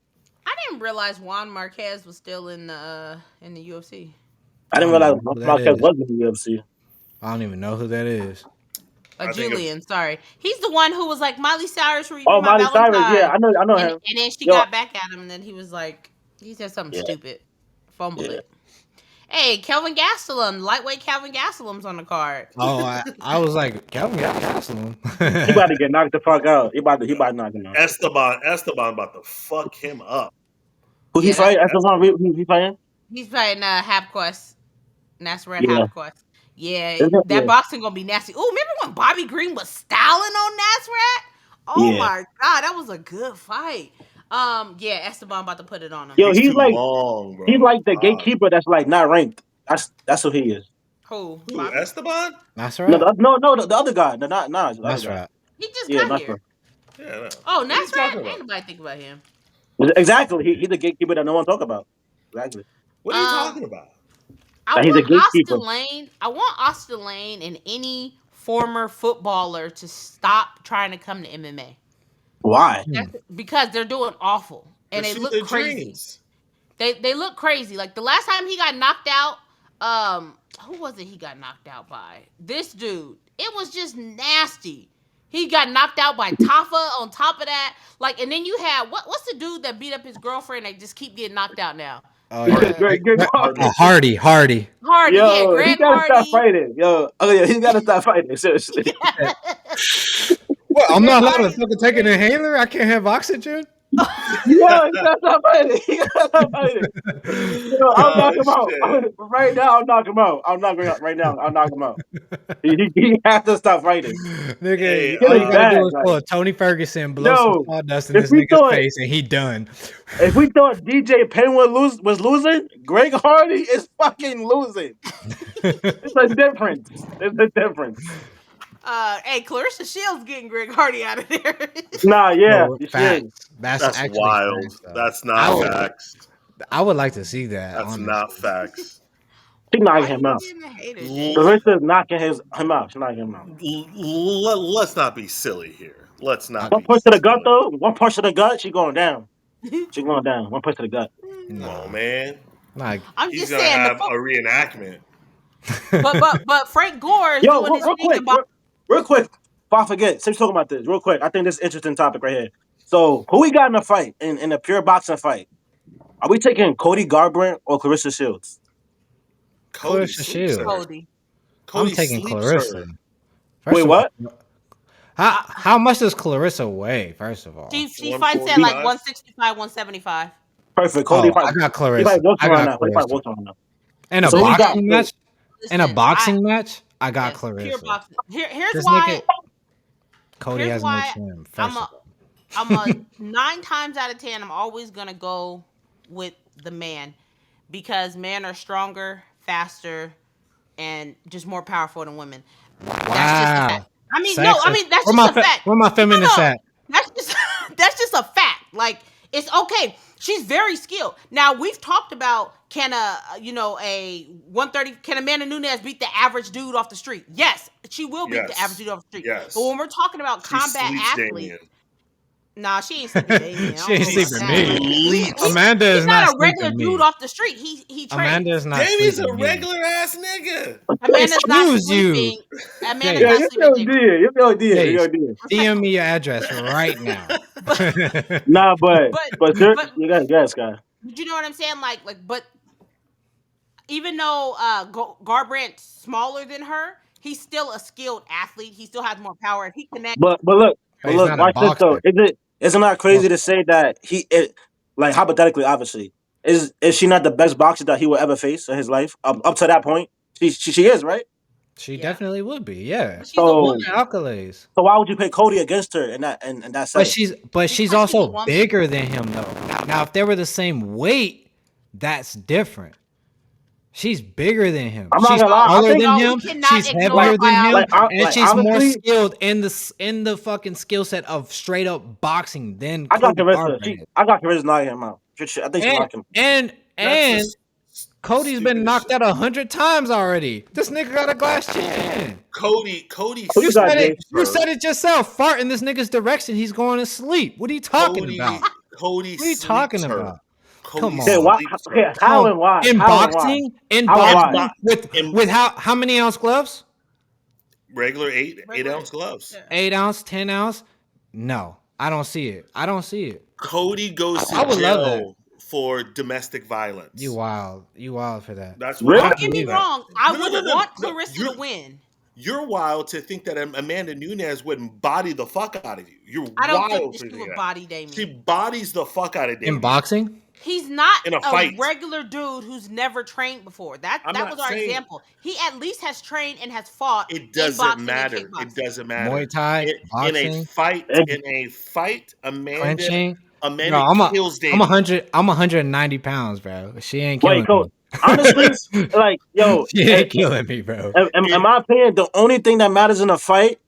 Speaker 2: I didn't realize Juan Marquez was still in the UFC.
Speaker 1: I
Speaker 3: I
Speaker 1: didn't
Speaker 3: don't
Speaker 1: realize
Speaker 3: even know who that
Speaker 1: Marquez
Speaker 3: is.
Speaker 1: was in the UFC.
Speaker 3: I don't even know who that is.
Speaker 4: I think
Speaker 2: Julian, sorry. He's the one who was like, Miley Cyrus, were you
Speaker 1: Oh,
Speaker 2: my
Speaker 1: Miley Cyrus, yeah,
Speaker 2: Valentine?
Speaker 1: I know
Speaker 2: And
Speaker 1: him.
Speaker 2: then she
Speaker 1: Yo,
Speaker 2: got back at him, and then he was like, he said something
Speaker 1: yeah,
Speaker 2: stupid. Fumbled
Speaker 1: yeah.
Speaker 2: it. Hey, Kelvin Gastelum, lightweight Kelvin Gastelum's on the card.
Speaker 3: Oh, I was like, Calvin got him.
Speaker 1: He about to get knocked the fuck out. He about to knock him out.
Speaker 4: Esteban about to fuck him up.
Speaker 1: Who he
Speaker 2: Yeah,
Speaker 1: fight? That's the one he fighting.
Speaker 2: he's fighting Hapquest. Nasrat
Speaker 1: Yeah,
Speaker 2: Hapquest. Yeah, that
Speaker 1: yeah,
Speaker 2: boxing gonna be nasty. Oh, remember when Bobby Green was styling on Nasrat? Oh
Speaker 1: yeah.
Speaker 2: my god, that was a good fight. Yeah, Esteban about to put it on him.
Speaker 1: Yo,
Speaker 4: He's too long,
Speaker 1: he's
Speaker 4: bro.
Speaker 1: like the
Speaker 4: Fuck.
Speaker 1: gatekeeper that's like not ranked. That's who he is.
Speaker 2: Who?
Speaker 4: Who,
Speaker 2: Bobby?
Speaker 4: Esteban?
Speaker 1: No,
Speaker 3: Nasrat.
Speaker 1: the other guy. The not the other guy.
Speaker 3: Nasrat.
Speaker 2: He just
Speaker 1: Yeah,
Speaker 2: got
Speaker 1: not
Speaker 2: here.
Speaker 1: for
Speaker 4: Yeah, no.
Speaker 2: Oh,
Speaker 4: What are you talking
Speaker 2: Nasrat?
Speaker 4: about?
Speaker 2: Ain't nobody think about him.
Speaker 1: exactly. He's the gatekeeper that no one talk about. Exactly.
Speaker 4: What are you talking about?
Speaker 2: I
Speaker 1: That he's a
Speaker 2: want
Speaker 1: gatekeeper.
Speaker 2: Austin Lane. I want Austin Lane and any former footballer to stop trying to come to MMA.
Speaker 1: Why?
Speaker 2: Because they're doing awful and they
Speaker 4: Pursue
Speaker 2: look
Speaker 4: their
Speaker 2: crazy.
Speaker 4: dreams.
Speaker 2: They look crazy. Like the last time he got knocked out, who was it he got knocked out by? This dude. It was just nasty. He got knocked out by Tafa on top of that. Like, and then you had what's the dude that beat up his girlfriend and just keep getting knocked out now?
Speaker 3: Oh yeah,
Speaker 1: Greg
Speaker 3: Hardy.
Speaker 2: Hardy,
Speaker 1: Yo,
Speaker 2: Greg
Speaker 1: he gotta
Speaker 2: Hardy.
Speaker 1: stop fighting. Yo, oh yeah, he gotta stop fighting. Seriously.
Speaker 3: What? I'm not allowed to fucking take an inhaler. I can't have oxygen.
Speaker 1: Yo, he gotta stop fighting. He gotta stop fighting. Yo, I'll knock him out. Right now, I'll knock him out. I'll knock him out right now. I'll knock him out. He has to stop fighting.
Speaker 3: Nigga,
Speaker 4: Hey,
Speaker 3: all you gotta do is
Speaker 1: like-
Speaker 3: pull a Tony Ferguson, blow some sawdust in
Speaker 1: if
Speaker 3: this
Speaker 1: we
Speaker 3: nigga's
Speaker 1: thought-
Speaker 3: face, and he done.
Speaker 1: If we thought DJ Penn was losing, Greg Hardy is fucking losing. It's a difference. It's a difference.
Speaker 2: Hey, Claressa Shields getting Greg Hardy out of there.
Speaker 1: Nah, yeah,
Speaker 3: No,
Speaker 1: you
Speaker 3: facts.
Speaker 1: should.
Speaker 3: That's actually
Speaker 4: wild.
Speaker 3: facts, though.
Speaker 4: That's not facts.
Speaker 3: I would like to see that.
Speaker 4: That's
Speaker 3: honestly.
Speaker 4: not facts.
Speaker 1: She's knocking him out. Carissa's knocking him out. She's knocking him out.
Speaker 4: Let's not be silly here. Let's not.
Speaker 1: One
Speaker 4: be
Speaker 1: punch to the gut,
Speaker 4: silly.
Speaker 1: though. One punch to the gut, she going down. She going down. One punch to the gut.
Speaker 4: No, man.
Speaker 3: Like,
Speaker 2: I'm
Speaker 4: He's
Speaker 2: just
Speaker 4: gonna
Speaker 2: saying.
Speaker 4: have a reenactment.
Speaker 2: But Frank Gore is
Speaker 1: Yo,
Speaker 2: doing his thing about.
Speaker 1: real quick. Before I forget, since we're talking about this, real quick, I think this is an interesting topic right here. So, who we got in a fight, in a pure boxing fight? Are we taking Cody Garbrandt or Claressa Shields?
Speaker 4: Cody
Speaker 3: Claressa
Speaker 4: sleeps her.
Speaker 2: Cody.
Speaker 4: Cody
Speaker 3: I'm taking
Speaker 4: sleeps
Speaker 3: Claressa.
Speaker 4: her.
Speaker 3: First
Speaker 1: Wait,
Speaker 3: of
Speaker 1: what?
Speaker 3: all, how much does Claressa weigh? First of all,
Speaker 2: She fights at
Speaker 4: 145?
Speaker 2: like 165, 175.
Speaker 1: Perfect. Cody
Speaker 3: I got
Speaker 1: He
Speaker 3: Claressa.
Speaker 1: probably walks
Speaker 3: I
Speaker 1: around
Speaker 3: got
Speaker 1: now. He probably
Speaker 3: Claressa.
Speaker 1: walks around now.
Speaker 3: In a
Speaker 1: So we got-
Speaker 3: boxing match,
Speaker 2: Listen,
Speaker 3: I got
Speaker 2: yes,
Speaker 3: Claressa.
Speaker 2: pure boxing. Here's
Speaker 3: This
Speaker 2: why.
Speaker 3: Cody
Speaker 2: Here's
Speaker 3: has no
Speaker 2: why
Speaker 3: chin.
Speaker 2: I'm a 9 times out of 10. I'm always gonna go with the man because men are stronger, faster, and just more powerful than women. That's just a fact. I mean, no, I mean that's just a fact.
Speaker 3: Where my feminists at?
Speaker 2: That's just a fact. Like it's okay. She's very skilled. Now we've talked about can a 130 can Amanda Nunes beat the average dude off the street? Yes, she will beat the average dude off the street.
Speaker 4: Yes.
Speaker 2: But when we're talking about
Speaker 4: She
Speaker 2: combat
Speaker 4: sleeps
Speaker 2: athletes,
Speaker 4: Damien.
Speaker 2: nah, she ain't sleeping Damien.
Speaker 3: She ain't sleeping me.
Speaker 4: Sleeps.
Speaker 3: Amanda is
Speaker 2: He's not a regular
Speaker 3: sleeping me.
Speaker 2: dude off the street. He trains.
Speaker 3: Amanda is not.
Speaker 4: Damien's a
Speaker 3: sleeping me.
Speaker 4: regular ass nigga.
Speaker 2: Amanda's not
Speaker 3: Excuse you.
Speaker 2: sleeping. Amanda's
Speaker 1: Yeah,
Speaker 2: not
Speaker 1: you
Speaker 2: sleeping.
Speaker 1: feel dear. You feel dear.
Speaker 3: Hey,
Speaker 1: You feel dear.
Speaker 3: DM me your address right now.
Speaker 1: Nah, but you guys, Scott.
Speaker 2: But you know what I'm saying? But even though Garbrandt's smaller than her, he's still a skilled athlete. He still has more power. He connects.
Speaker 1: But look,
Speaker 3: He's not a
Speaker 1: watch this though.
Speaker 3: boxer.
Speaker 1: Is it not crazy to say that like hypothetically, obviously, is she not the best boxer that he will ever face in his life? Up to that point, she is, right?
Speaker 3: She definitely would be, yeah.
Speaker 2: She's a woman.
Speaker 3: Accolades.
Speaker 1: So why would you pick Cody against her in that setting?
Speaker 3: But she's also bigger than him though. Now if they were the same weight, that's different. She's bigger than him.
Speaker 1: I'm not
Speaker 3: She's
Speaker 1: gonna lie, I
Speaker 3: taller
Speaker 1: think-
Speaker 3: than
Speaker 2: No,
Speaker 3: him.
Speaker 2: we cannot
Speaker 3: She's
Speaker 2: ignore
Speaker 3: heavier than him,
Speaker 2: biology.
Speaker 3: and she's more
Speaker 1: honestly-
Speaker 3: skilled in the fucking skill set of straight up boxing than
Speaker 1: I got
Speaker 3: Cody
Speaker 1: Claressa.
Speaker 3: Garbrandt.
Speaker 1: I got Claressa knocking him out. I think she knocked him.
Speaker 3: And
Speaker 4: That's
Speaker 3: Cody's been
Speaker 4: stupid
Speaker 3: knocked
Speaker 4: shit.
Speaker 3: out 100 times already. This nigga got a glass chin.
Speaker 4: Cody
Speaker 1: You
Speaker 3: Said
Speaker 1: got
Speaker 3: it,
Speaker 1: Dave
Speaker 3: you said it yourself. Fart in this nigga's direction. He's going to sleep. What are you talking about?
Speaker 4: Cody.
Speaker 3: What are you talking about? Come on.
Speaker 1: Okay, why? Okay, how and why?
Speaker 3: In
Speaker 1: How and why?
Speaker 3: boxing,
Speaker 1: How and why?
Speaker 3: with how many ounce gloves?
Speaker 4: Regular 8-ounce gloves.
Speaker 3: 8 ounce, 10 ounce? No, I don't see it.
Speaker 4: Cody goes to
Speaker 3: I would love
Speaker 4: jail for domestic violence.
Speaker 3: You wild for that.
Speaker 4: That's
Speaker 1: Really?
Speaker 4: what
Speaker 2: Don't get me wrong. I
Speaker 4: No,
Speaker 2: would
Speaker 4: no, no,
Speaker 2: want
Speaker 4: no.
Speaker 2: Claressa to win.
Speaker 4: You're wild to think that Amanda Nunes wouldn't body the fuck out of you. You're
Speaker 2: I don't
Speaker 4: wild
Speaker 2: think
Speaker 4: to
Speaker 2: that she
Speaker 4: think
Speaker 2: would
Speaker 4: that.
Speaker 2: body Damien.
Speaker 4: She bodies the fuck out of Damien.
Speaker 3: In boxing?
Speaker 2: He's not
Speaker 4: In a fight.
Speaker 2: regular dude who's never trained before. That
Speaker 4: I'm
Speaker 2: was
Speaker 4: not
Speaker 2: our
Speaker 4: saying-
Speaker 2: example. He at least has trained and has fought.
Speaker 4: It
Speaker 2: in
Speaker 4: doesn't
Speaker 2: boxing
Speaker 4: matter.
Speaker 2: and
Speaker 4: It
Speaker 2: kickboxing.
Speaker 4: doesn't matter.
Speaker 3: Muay Thai,
Speaker 4: in
Speaker 3: boxing,
Speaker 4: a fight,
Speaker 3: clinching.
Speaker 4: Amanda
Speaker 3: No,
Speaker 4: kills
Speaker 3: I'm
Speaker 4: Damien.
Speaker 3: 190 pounds, bro. She ain't killing
Speaker 1: Wait, Coach.
Speaker 3: me.
Speaker 1: Honestly, like, yo,
Speaker 3: She ain't killing me, bro.
Speaker 1: in my opinion, the only thing that matters in a fight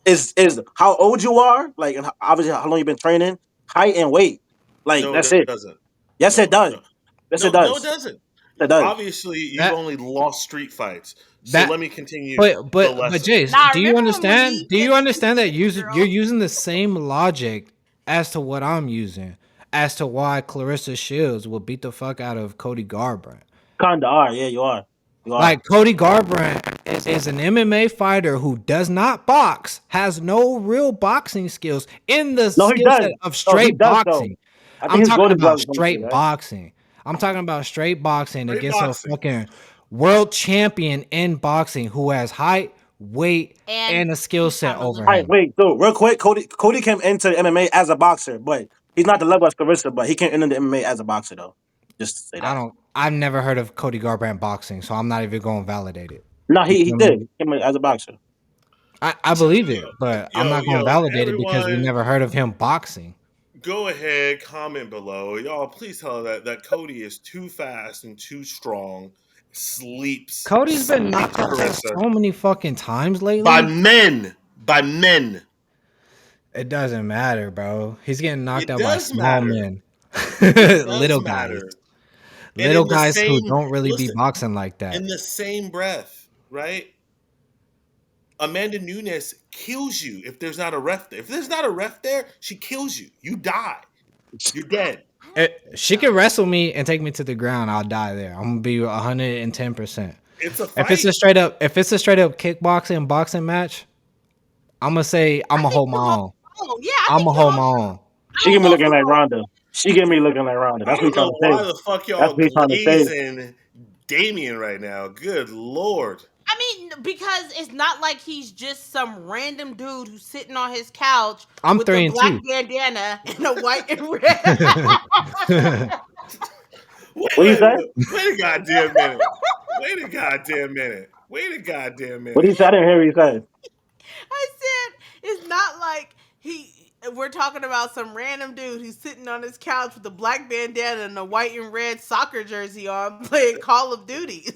Speaker 1: is how old you are, like, and obviously how long you've been training, height and weight. Like,
Speaker 4: No,
Speaker 1: that's
Speaker 4: it
Speaker 1: it.
Speaker 4: doesn't.
Speaker 1: Yes,
Speaker 4: No,
Speaker 1: it does.
Speaker 4: no.
Speaker 1: Yes,
Speaker 4: No,
Speaker 1: it does.
Speaker 4: No, it doesn't.
Speaker 1: It does.
Speaker 4: Obviously, you've
Speaker 3: That-
Speaker 4: only lost street fights. So
Speaker 3: That-
Speaker 4: let me continue.
Speaker 3: But
Speaker 4: the lesson.
Speaker 3: Jace,
Speaker 2: Nah,
Speaker 3: do you
Speaker 2: remember when
Speaker 3: understand?
Speaker 2: we
Speaker 3: Do you
Speaker 2: did-
Speaker 3: understand that
Speaker 2: Girl.
Speaker 3: you're using the same logic as to what I'm using? as to why Claressa Shields will beat the fuck out of Cody Garbrandt.
Speaker 1: Kinda are, yeah, you are.
Speaker 3: Like Cody Garbrandt is an MMA fighter who does not box, has no real boxing skills in the
Speaker 1: No, he
Speaker 3: skill
Speaker 1: does.
Speaker 3: set of
Speaker 1: No, he
Speaker 3: straight
Speaker 1: does though.
Speaker 3: boxing.
Speaker 1: I
Speaker 3: I'm
Speaker 1: think his
Speaker 3: talking
Speaker 1: golden
Speaker 3: about
Speaker 1: glove is some shit,
Speaker 3: straight
Speaker 1: right?
Speaker 3: boxing. I'm talking about straight boxing
Speaker 4: Straight
Speaker 3: against
Speaker 4: boxing.
Speaker 3: a fucking world champion in boxing who has height, weight, and a skill set over
Speaker 1: All right,
Speaker 3: him.
Speaker 1: wait, so real quick, Cody came into MMA as a boxer, but he's not the level of Claressa, but he came into the MMA as a boxer though. Just to say that.
Speaker 3: I've never heard of Cody Garbrandt boxing, so I'm not even going to validate it.
Speaker 1: No,
Speaker 3: You
Speaker 1: he
Speaker 3: feel
Speaker 1: did.
Speaker 3: me?
Speaker 1: He came in as a boxer.
Speaker 3: I believe it, but I'm not going to validate it because we
Speaker 4: everyone,
Speaker 3: never heard of him boxing.
Speaker 4: go ahead, comment below. Y'all, please tell that Cody is too fast and too strong. Sleeps.
Speaker 3: Cody's been knocked out so many fucking times lately.
Speaker 4: By men. By men.
Speaker 3: It doesn't matter, bro. He's getting knocked out by small men.
Speaker 4: Little
Speaker 3: guys.
Speaker 4: And
Speaker 3: Little guys who don't really be boxing like that.
Speaker 4: In the same breath, right? Amanda Nunes kills you if there's not a ref there. If there's not a ref there, she kills you. You die. You're dead.
Speaker 3: She can wrestle me and take me to the ground. I'll die there. I'm gonna be 110%.
Speaker 4: It's a fight.
Speaker 3: If it's a straight up kickboxing boxing match, I'm gonna say I'm gonna hold my own.
Speaker 2: Yeah,
Speaker 3: I'm gonna hold my own.
Speaker 1: She get me looking like Ronda. She get me looking like Ronda. That's what he's trying to say.
Speaker 4: Why the fuck y'all glazing Damien right now? Good Lord.
Speaker 2: I mean, because it's not like he's just some random dude who's sitting on his couch with a black bandana and a white and red.
Speaker 1: Wait
Speaker 4: a goddamn minute. Wait a goddamn minute. Wait a goddamn minute.
Speaker 1: What he said? I didn't hear what he said.
Speaker 2: I said it's not like we're talking about some random dude who's sitting on his couch with a black bandana and a white and red soccer jersey on playing Call of Duty.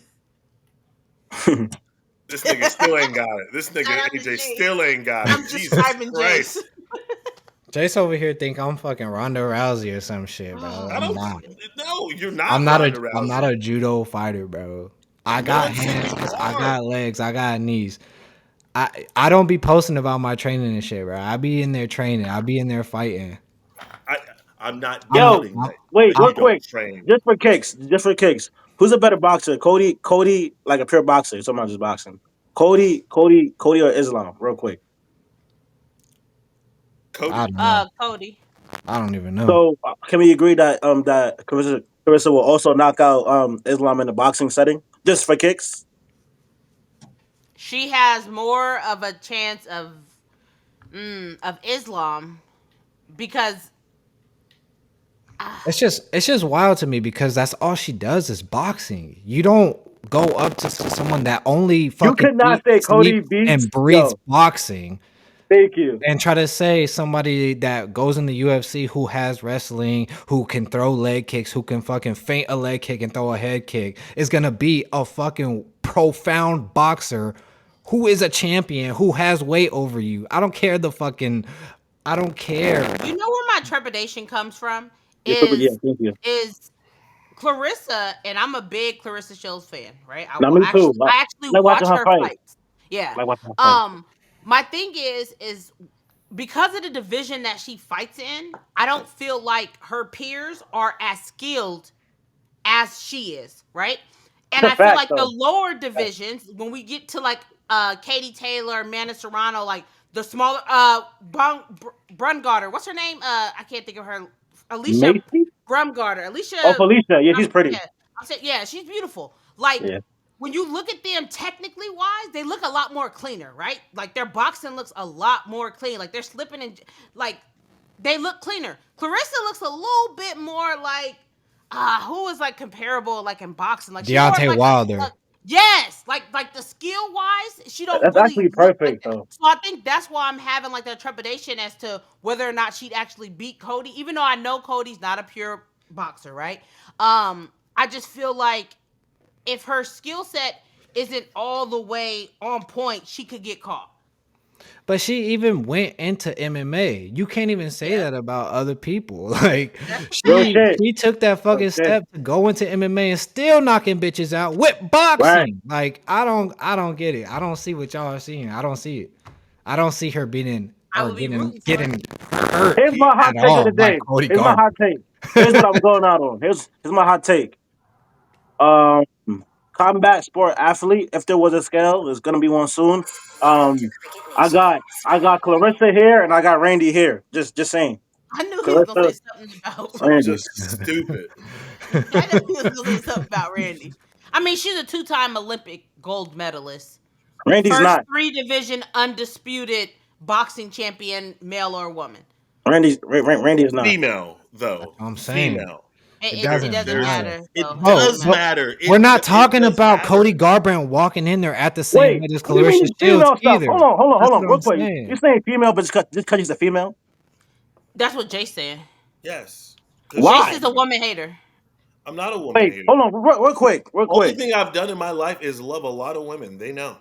Speaker 4: This nigga still ain't got it. This nigga AJ still ain't got it.
Speaker 2: I'm just driving Jace.
Speaker 3: Jace over here think I'm fucking Ronda Rousey or some shit, bro. I'm not.
Speaker 4: No, you're not.
Speaker 3: I'm not a judo fighter, bro. I got hands, I got legs, I got knees. I don't be posting about my training and shit, bro. I be in there training. I be in there fighting.
Speaker 4: I'm not.
Speaker 1: Wait, real quick. Just for kicks. Who's a better boxer? Cody, like a pure boxer. So I'm not just boxing. Cody, or Islam? Real quick.
Speaker 4: Cody.
Speaker 2: Cody.
Speaker 3: I don't even know.
Speaker 1: So can we agree that that Claressa will also knock out Islam in the boxing setting just for kicks?
Speaker 2: She has more of a chance of Islam because
Speaker 3: it's just wild to me because that's all she does is boxing. You don't go up to someone that only fucking
Speaker 1: you could not say Cody beats
Speaker 3: and breathes boxing.
Speaker 1: Thank you.
Speaker 3: And try to say somebody that goes in the UFC who has wrestling, who can throw leg kicks, who can fucking feint a leg kick and throw a head kick, is gonna be a fucking profound boxer who is a champion, who has weight over you. I don't care. I don't care.
Speaker 2: You know where my trepidation comes from? Is Claressa, and I'm a big Claressa Shields fan, right? I actually watch her fights. Yeah. My thing is because of the division that she fights in, I don't feel like her peers are as skilled as she is, right? And I feel like the lower divisions, when we get to like Katie Taylor, Amanda Serrano, like the smaller Brungarter, what's her name? I can't think of her. Alicia Brumgarter. Alicia.
Speaker 1: Oh, Felicia. Yeah, she's pretty.
Speaker 2: Yeah, she's beautiful. Like when you look at them technically wise, they look a lot more cleaner, right? Like their boxing looks a lot more clean. Like they're slipping in, like they look cleaner. Claressa looks a little bit more like who is like comparable like in boxing, like
Speaker 3: Deontay Wilder.
Speaker 2: Yes, like the skill wise, she don't.
Speaker 1: That's
Speaker 2: really
Speaker 1: actually perfect though.
Speaker 2: So I think that's why I'm having like the trepidation as to whether or not she'd actually beat Cody, even though I know Cody's not a pure boxer, right? I just feel like if her skill set isn't all the way on point, she could get caught.
Speaker 3: But she even went into MMA. You can't even say that about other people. Like she took that fucking step to go into MMA and still knocking bitches out with boxing. Right. Like I don't get it. I don't see what y'all are seeing. I don't see it. I don't see her beating
Speaker 2: I
Speaker 3: or
Speaker 2: would be
Speaker 3: getting
Speaker 2: rooting for it.
Speaker 3: hurt
Speaker 1: Here's my hot
Speaker 3: at
Speaker 1: take of
Speaker 3: all
Speaker 1: the
Speaker 3: by
Speaker 1: day.
Speaker 3: Cody
Speaker 1: Here's my hot
Speaker 3: Garbrandt.
Speaker 1: take. Here's what I'm going out on. Here's my hot take. Um, combat sport athlete. If there was a scale, there's gonna be one soon. I got Claressa here and I got Randy here. Just saying.
Speaker 2: I knew he was gonna
Speaker 1: Claressa,
Speaker 2: say something about.
Speaker 1: Randy.
Speaker 4: Just stupid.
Speaker 2: I knew he was gonna say something about Randy. I mean, she's a two-time Olympic gold medalist,
Speaker 1: Randy's
Speaker 2: first
Speaker 1: not.
Speaker 2: three-division undisputed boxing champion, male or woman.
Speaker 1: Randy is not.
Speaker 4: Female, though.
Speaker 3: I'm saying
Speaker 4: Female.
Speaker 3: it
Speaker 2: It
Speaker 3: doesn't
Speaker 2: doesn't
Speaker 3: matter.
Speaker 2: matter. So
Speaker 4: It
Speaker 2: it doesn't
Speaker 4: does
Speaker 3: Bro,
Speaker 2: matter.
Speaker 4: matter.
Speaker 3: we're not
Speaker 4: It
Speaker 3: talking
Speaker 4: does
Speaker 3: about Cody
Speaker 4: matter.
Speaker 3: Garbrandt walking in there at the same
Speaker 1: Wait,
Speaker 3: weight as
Speaker 1: what do you mean
Speaker 3: Claressa
Speaker 1: he's
Speaker 3: Shields
Speaker 1: female stuff?
Speaker 3: either.
Speaker 1: Hold
Speaker 3: That's
Speaker 1: on,
Speaker 3: what
Speaker 1: real
Speaker 3: I'm
Speaker 1: quick. You're
Speaker 3: saying.
Speaker 1: saying female, but just because he's a female?
Speaker 2: That's what Jay's saying.
Speaker 4: Yes.
Speaker 1: Why?
Speaker 2: Jason's a woman hater.
Speaker 4: I'm not a woman
Speaker 1: Wait,
Speaker 4: hater.
Speaker 1: hold on, real quick.
Speaker 4: Only thing I've done in my life is love a lot of women. They know.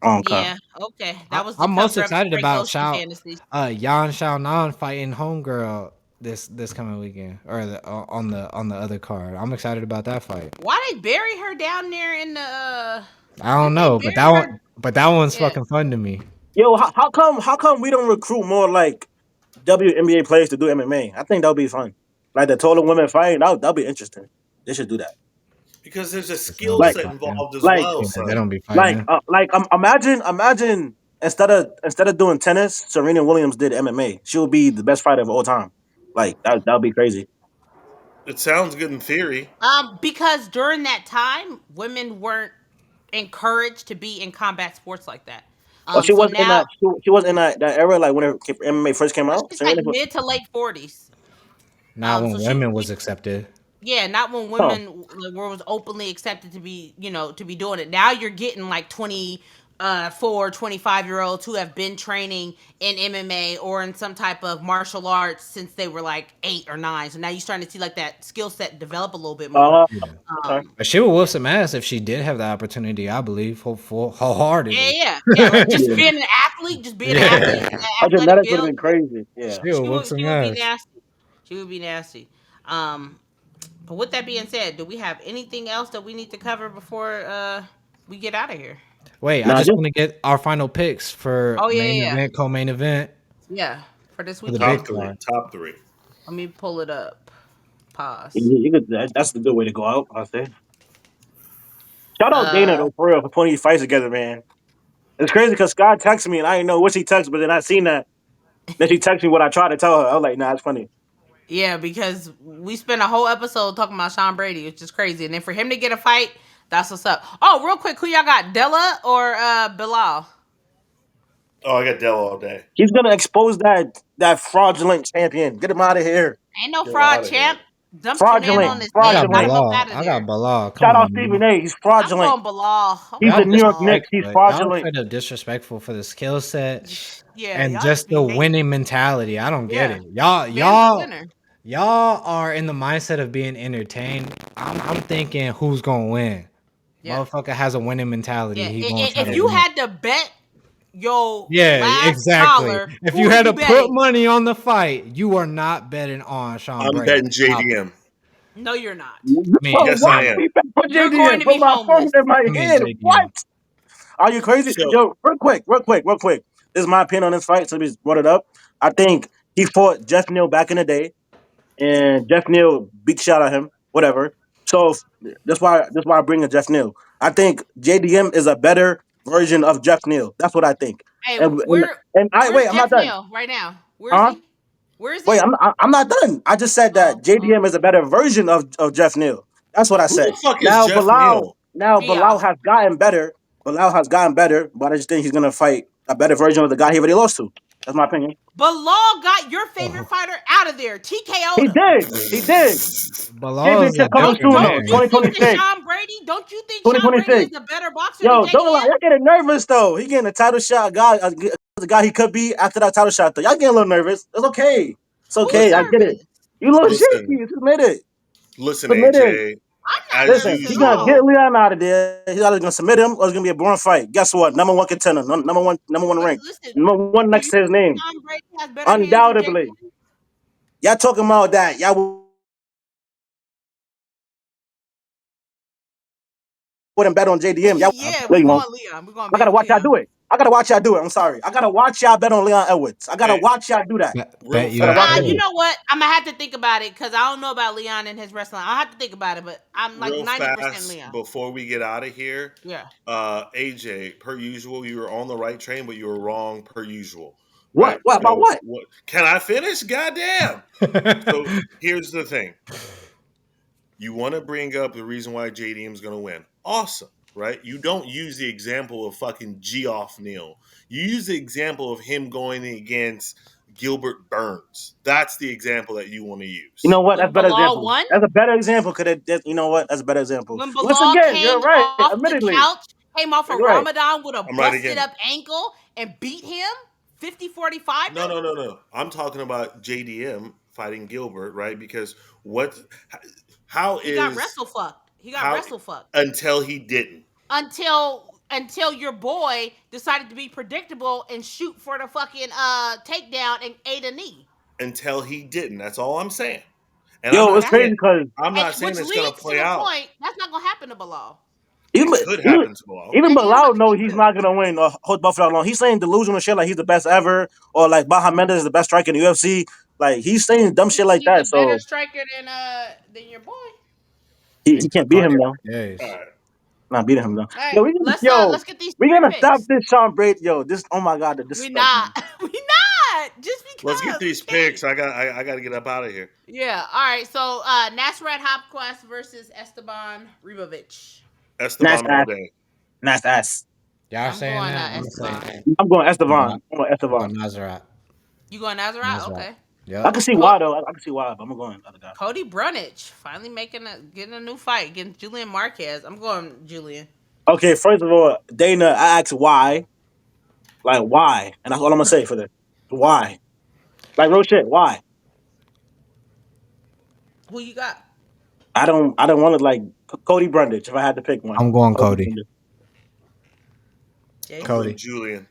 Speaker 1: Oh, okay.
Speaker 2: Yeah, okay. That was to
Speaker 3: I'm most
Speaker 2: cover up
Speaker 3: excited
Speaker 2: Frank
Speaker 3: about
Speaker 2: Ocean fantasies.
Speaker 3: Yan Xiaonan fighting Homegirl this coming weekend or on the other card. I'm excited about that fight.
Speaker 2: Why they bury her down there in the?
Speaker 3: I don't
Speaker 2: Did they
Speaker 3: know,
Speaker 2: bury her?
Speaker 3: but that one's
Speaker 2: Yeah.
Speaker 3: fucking fun to me.
Speaker 1: Yo, how come we don't recruit more like WNBA players to do MMA? I think that would be fun. Like the taller women fighting, that'll be interesting. They should do that.
Speaker 4: Because there's a
Speaker 3: They don't
Speaker 4: skill
Speaker 3: be
Speaker 1: Like
Speaker 4: set
Speaker 3: fighting.
Speaker 4: involved as
Speaker 1: like
Speaker 4: well,
Speaker 3: Yeah, they don't
Speaker 4: son.
Speaker 3: be fighting.
Speaker 1: imagine instead of doing tennis, Serena Williams did MMA. She would be the best fighter of all time. Like that'd be crazy.
Speaker 4: It sounds good in theory.
Speaker 2: Because during that time, women weren't encouraged to be in combat sports like that.
Speaker 1: Well, she
Speaker 2: So
Speaker 1: was in
Speaker 2: now
Speaker 1: she was in that era like when MMA first came out.
Speaker 2: she's like
Speaker 1: Serena.
Speaker 2: mid to late 40s.
Speaker 3: Not
Speaker 2: So
Speaker 3: when
Speaker 2: she
Speaker 3: women
Speaker 2: would
Speaker 3: was
Speaker 2: be,
Speaker 3: accepted.
Speaker 2: yeah, not when
Speaker 1: Oh,
Speaker 2: women was openly accepted to be, to be doing it. Now you're getting like 25-year-olds who have been training in MMA or in some type of martial arts since they were like 8 or 9. So now you're starting to see like that skill set develop a little bit more.
Speaker 3: Yeah.
Speaker 1: okay.
Speaker 2: Um,
Speaker 3: But she would whoop some ass if she did have the opportunity, I believe,
Speaker 2: yeah,
Speaker 3: wholeheartedly.
Speaker 2: yeah. Like just
Speaker 1: Yeah,
Speaker 2: being an athlete, just being an athlete,
Speaker 3: Yeah.
Speaker 1: her
Speaker 2: athletic
Speaker 1: genetics would have
Speaker 2: build.
Speaker 1: been crazy. Yeah.
Speaker 3: She would whoop some
Speaker 2: She would be
Speaker 3: ass.
Speaker 2: nasty. She would be nasty. Um, but with that being said, do we have anything else that we need to cover before we get out of here?
Speaker 3: Wait, I
Speaker 1: Nah,
Speaker 3: just
Speaker 1: just
Speaker 3: want to get our final picks for
Speaker 2: Oh yeah,
Speaker 3: main
Speaker 2: yeah,
Speaker 3: event, co-main event
Speaker 2: yeah. For this
Speaker 3: for the
Speaker 2: weekend,
Speaker 3: big
Speaker 4: Top three.
Speaker 3: card.
Speaker 4: Top three.
Speaker 2: let me pull it up. Pause.
Speaker 1: you could. That's the good way to go out. I say. Shout out Dana
Speaker 2: Uh,
Speaker 1: though for real for putting these fights together, man. It's crazy because Scott texted me and I didn't know what she texted, but then I seen that. Then she texted me what I tried to tell her. I was like, nah, it's funny.
Speaker 2: yeah, because we spent a whole episode talking about Sean Brady, which is crazy, and then for him to get a fight, that's what's up. Oh, real quick, who y'all got, Della or Belal?
Speaker 4: Oh, I got Dell all day.
Speaker 1: He's gonna expose that fraudulent champion. Get him out of here.
Speaker 2: Ain't no
Speaker 4: Get
Speaker 2: fraud,
Speaker 4: out of here.
Speaker 2: champ. Dumped your man on
Speaker 1: Fraudulent.
Speaker 2: his
Speaker 3: I
Speaker 2: neck,
Speaker 3: got
Speaker 2: got
Speaker 1: Fraudulent.
Speaker 2: him up
Speaker 3: Bilal.
Speaker 2: out of
Speaker 3: I got
Speaker 2: there.
Speaker 3: Bilal. Come
Speaker 1: Shout out
Speaker 3: on,
Speaker 1: Stephen
Speaker 3: man.
Speaker 1: A. He's
Speaker 2: I'm
Speaker 1: fraudulent.
Speaker 2: going Bilal. I'm
Speaker 1: He's
Speaker 3: Y'all
Speaker 1: the
Speaker 2: going
Speaker 1: New York
Speaker 2: Bilal.
Speaker 1: Knicks. He's
Speaker 3: disrespectful. Y'all
Speaker 1: fraudulent.
Speaker 3: straight up disrespectful for the skill set
Speaker 2: Yeah,
Speaker 3: and
Speaker 2: y'all
Speaker 3: just
Speaker 2: just
Speaker 3: the
Speaker 2: be hating.
Speaker 3: winning mentality. I don't get
Speaker 2: Yeah,
Speaker 3: it. Y'all,
Speaker 2: man's a
Speaker 3: y'all,
Speaker 2: winner.
Speaker 3: y'all are in the mindset of being entertained. I'm thinking who's gonna win.
Speaker 2: Yeah,
Speaker 3: Motherfucker has a winning mentality.
Speaker 2: yeah.
Speaker 3: He gonna try
Speaker 2: If
Speaker 3: to
Speaker 2: you
Speaker 3: win.
Speaker 2: had to bet your
Speaker 3: Yeah,
Speaker 2: last
Speaker 3: exactly.
Speaker 2: dollar,
Speaker 3: If
Speaker 2: who
Speaker 3: you
Speaker 2: are
Speaker 3: had
Speaker 2: you
Speaker 3: to put
Speaker 2: betting?
Speaker 3: money on the fight, you are not betting on Sean
Speaker 4: I'm
Speaker 3: Brady.
Speaker 4: betting
Speaker 3: Stop it.
Speaker 4: JDM.
Speaker 2: No, you're not.
Speaker 3: I mean,
Speaker 1: Oh,
Speaker 4: Yes, I
Speaker 1: what?
Speaker 4: am.
Speaker 1: He back for
Speaker 2: You're going
Speaker 1: JDM.
Speaker 2: to
Speaker 1: Put
Speaker 2: be
Speaker 1: my phone
Speaker 2: homeless.
Speaker 1: in my
Speaker 3: I mean
Speaker 1: hand. What?
Speaker 3: JDM.
Speaker 1: Are you crazy?
Speaker 4: So
Speaker 1: Yo, real quick. This is my opinion on this fight. So we just brought it up. I think he fought Jeff Neal back in the day, and Jeff Neal big shot at him. Whatever. So that's why I bring in Jeff Neal. I think JDM is a better version of Jeff Neal. That's what I think.
Speaker 2: Hey,
Speaker 1: And and, and I
Speaker 2: where's
Speaker 1: wait. I'm not
Speaker 2: Jeff
Speaker 1: done.
Speaker 2: Neal right now? Where is
Speaker 1: Huh?
Speaker 2: he? Where is
Speaker 1: Wait.
Speaker 2: he?
Speaker 1: I'm not done. I just said that
Speaker 2: Oh,
Speaker 1: JDM is a better version of Jeff Neal. That's what I
Speaker 4: who
Speaker 1: said.
Speaker 4: the fuck is Jeff Neal?
Speaker 2: yeah.
Speaker 1: Bilal has gotten better. Bilal has gotten better, but I just think he's gonna fight a better version of the guy he already lost to. That's my opinion.
Speaker 2: Bilal got your favorite
Speaker 3: Oh,
Speaker 2: fighter out of there. TKO'd
Speaker 1: He
Speaker 2: him.
Speaker 1: did. He did.
Speaker 3: Bilal is a
Speaker 1: Championship coming
Speaker 3: different
Speaker 1: soon
Speaker 2: Don't
Speaker 1: though.
Speaker 3: man.
Speaker 2: you think that
Speaker 1: 2026.
Speaker 2: Don't you think Sean Brady is
Speaker 1: 2026.
Speaker 2: a better boxer than
Speaker 1: Yo, don't lie.
Speaker 2: JDM?
Speaker 1: Y'all getting nervous though. He getting a title shot. The guy he could be after that title shot though. Y'all getting a little nervous. It's okay. It's
Speaker 2: Who's
Speaker 1: okay. I get it.
Speaker 2: nervous?
Speaker 1: You little
Speaker 4: Listen,
Speaker 1: shaky. Submit it.
Speaker 4: listen,
Speaker 1: Submit it.
Speaker 4: AJ.
Speaker 2: I'm not
Speaker 4: As
Speaker 1: Listen,
Speaker 2: nervous
Speaker 1: he's
Speaker 2: at
Speaker 1: gonna
Speaker 2: all.
Speaker 1: get
Speaker 4: usual,
Speaker 1: Leon out of there. He's either gonna submit him or it's gonna be a boring fight. Guess what? Number one contender, number one rank,
Speaker 2: Listen,
Speaker 1: number one
Speaker 2: do
Speaker 1: next
Speaker 2: you
Speaker 1: to his
Speaker 2: think
Speaker 1: name.
Speaker 2: Tom Brady has better hands than
Speaker 1: Undoubtedly.
Speaker 2: JDM?
Speaker 1: Y'all talking about that. Y'all wouldn't bet on JDM. Y'all
Speaker 2: Yeah,
Speaker 1: no,
Speaker 2: we're
Speaker 1: you won't.
Speaker 2: going Leon. We're going
Speaker 1: I gotta
Speaker 2: baby
Speaker 1: watch y'all
Speaker 2: Leon.
Speaker 1: do it. I gotta watch y'all do it. I'm sorry. I gotta watch y'all bet on Leon Edwards. I gotta watch y'all do that.
Speaker 3: Bet you
Speaker 1: Gotta watch
Speaker 3: at
Speaker 1: that
Speaker 2: You
Speaker 1: shit.
Speaker 2: know what? I'm gonna have to think about it because I don't know about Leon and his wrestling. I'll have to think about it, but I'm like
Speaker 4: Real
Speaker 2: 90%
Speaker 4: fast
Speaker 2: Leon.
Speaker 4: before we get out of here.
Speaker 2: Yeah.
Speaker 4: AJ, per usual, you were on the right train, but you were wrong per usual.
Speaker 1: What?
Speaker 4: Right?
Speaker 1: What about
Speaker 4: So
Speaker 1: what?
Speaker 4: can I finish? Goddamn. So
Speaker 3: it.
Speaker 4: here's the thing. You want to bring up the reason why JDM's going to win. Awesome, right? You don't use the example of fucking Geoff Neal. You use the example of him going against Gilbert Burns. That's the example that you want to use.
Speaker 1: You know what? That's
Speaker 2: When
Speaker 1: a better
Speaker 2: Belal
Speaker 1: example.
Speaker 2: won,
Speaker 1: That's a better example. You know what? That's a better example.
Speaker 2: when
Speaker 1: Once
Speaker 2: Belal
Speaker 1: again, you're
Speaker 2: came
Speaker 1: right.
Speaker 2: off the
Speaker 1: Admittedly,
Speaker 2: couch, came off of
Speaker 1: you're right.
Speaker 2: Ramadan with a
Speaker 4: I'm right
Speaker 2: busted
Speaker 4: again.
Speaker 2: up ankle and beat him 50-45.
Speaker 4: No. I'm talking about JDM fighting Gilbert, right? Because
Speaker 2: He got wrestle fucked. He got wrestle fucked
Speaker 4: until he didn't.
Speaker 2: Until your boy decided to be predictable and shoot for the fucking takedown and ate a knee.
Speaker 4: Until he didn't. That's all I'm saying. And
Speaker 1: Yo, it's crazy because
Speaker 4: I'm not saying
Speaker 2: which
Speaker 4: it's going to
Speaker 2: leads to
Speaker 4: play
Speaker 2: the
Speaker 4: out.
Speaker 2: point that's not gonna happen to Belal.
Speaker 1: even
Speaker 4: It could happen to Bilal.
Speaker 1: even
Speaker 2: And
Speaker 1: Bilal
Speaker 2: anybody
Speaker 1: know
Speaker 2: can
Speaker 1: he's
Speaker 2: do.
Speaker 1: not gonna win or hold Buffalo long. He's saying delusional shit like he's the best ever, or like Baha Mendes is the best striker in the UFC. Like he's saying dumb shit like
Speaker 2: He's
Speaker 1: that.
Speaker 2: a better
Speaker 1: So
Speaker 2: striker than your boy.
Speaker 1: he can't beat him though.
Speaker 4: All
Speaker 3: Yes.
Speaker 4: right.
Speaker 1: Not beating him though.
Speaker 2: All right,
Speaker 1: Yo,
Speaker 2: let's get these
Speaker 1: we
Speaker 2: three
Speaker 1: gonna stop
Speaker 2: picks.
Speaker 1: this Sean Brady. Yo, this oh my god, the
Speaker 2: We
Speaker 1: disrespect,
Speaker 2: not.
Speaker 1: man.
Speaker 2: We not. Just because.
Speaker 4: Let's get these
Speaker 2: we can't.
Speaker 4: picks. I got to get up out of here.
Speaker 2: Yeah. All right. So Nasrat Hopquest versus Esteban Ribovic.
Speaker 1: Nice
Speaker 4: Esteban all
Speaker 1: ass.
Speaker 4: day.
Speaker 1: Nice ass.
Speaker 3: Y'all
Speaker 2: I'm
Speaker 3: saying
Speaker 2: going
Speaker 3: that?
Speaker 2: Esteban.
Speaker 1: I'm going
Speaker 3: I'm
Speaker 1: Esteban. I'm going Esteban.
Speaker 3: going Nazareth.
Speaker 2: You going Nasrat? Okay.
Speaker 1: I
Speaker 3: Yep.
Speaker 1: can see why though. I can see why, but I'm going other guy.
Speaker 2: Cody Brunich finally getting a new fight against Julian Marquez. I'm going Julian.
Speaker 1: Okay, first of all, Dana, I asked why. Like why? And that's all I'm gonna say for this. Why? Like real shit, why?
Speaker 2: Who you got?
Speaker 1: I don't want to like Cody Brundage if I had to pick one.
Speaker 3: I'm going
Speaker 1: Cody
Speaker 3: Cody.
Speaker 1: Brundage.
Speaker 2: Jason?
Speaker 4: I'm
Speaker 3: Cody.
Speaker 4: putting Julian.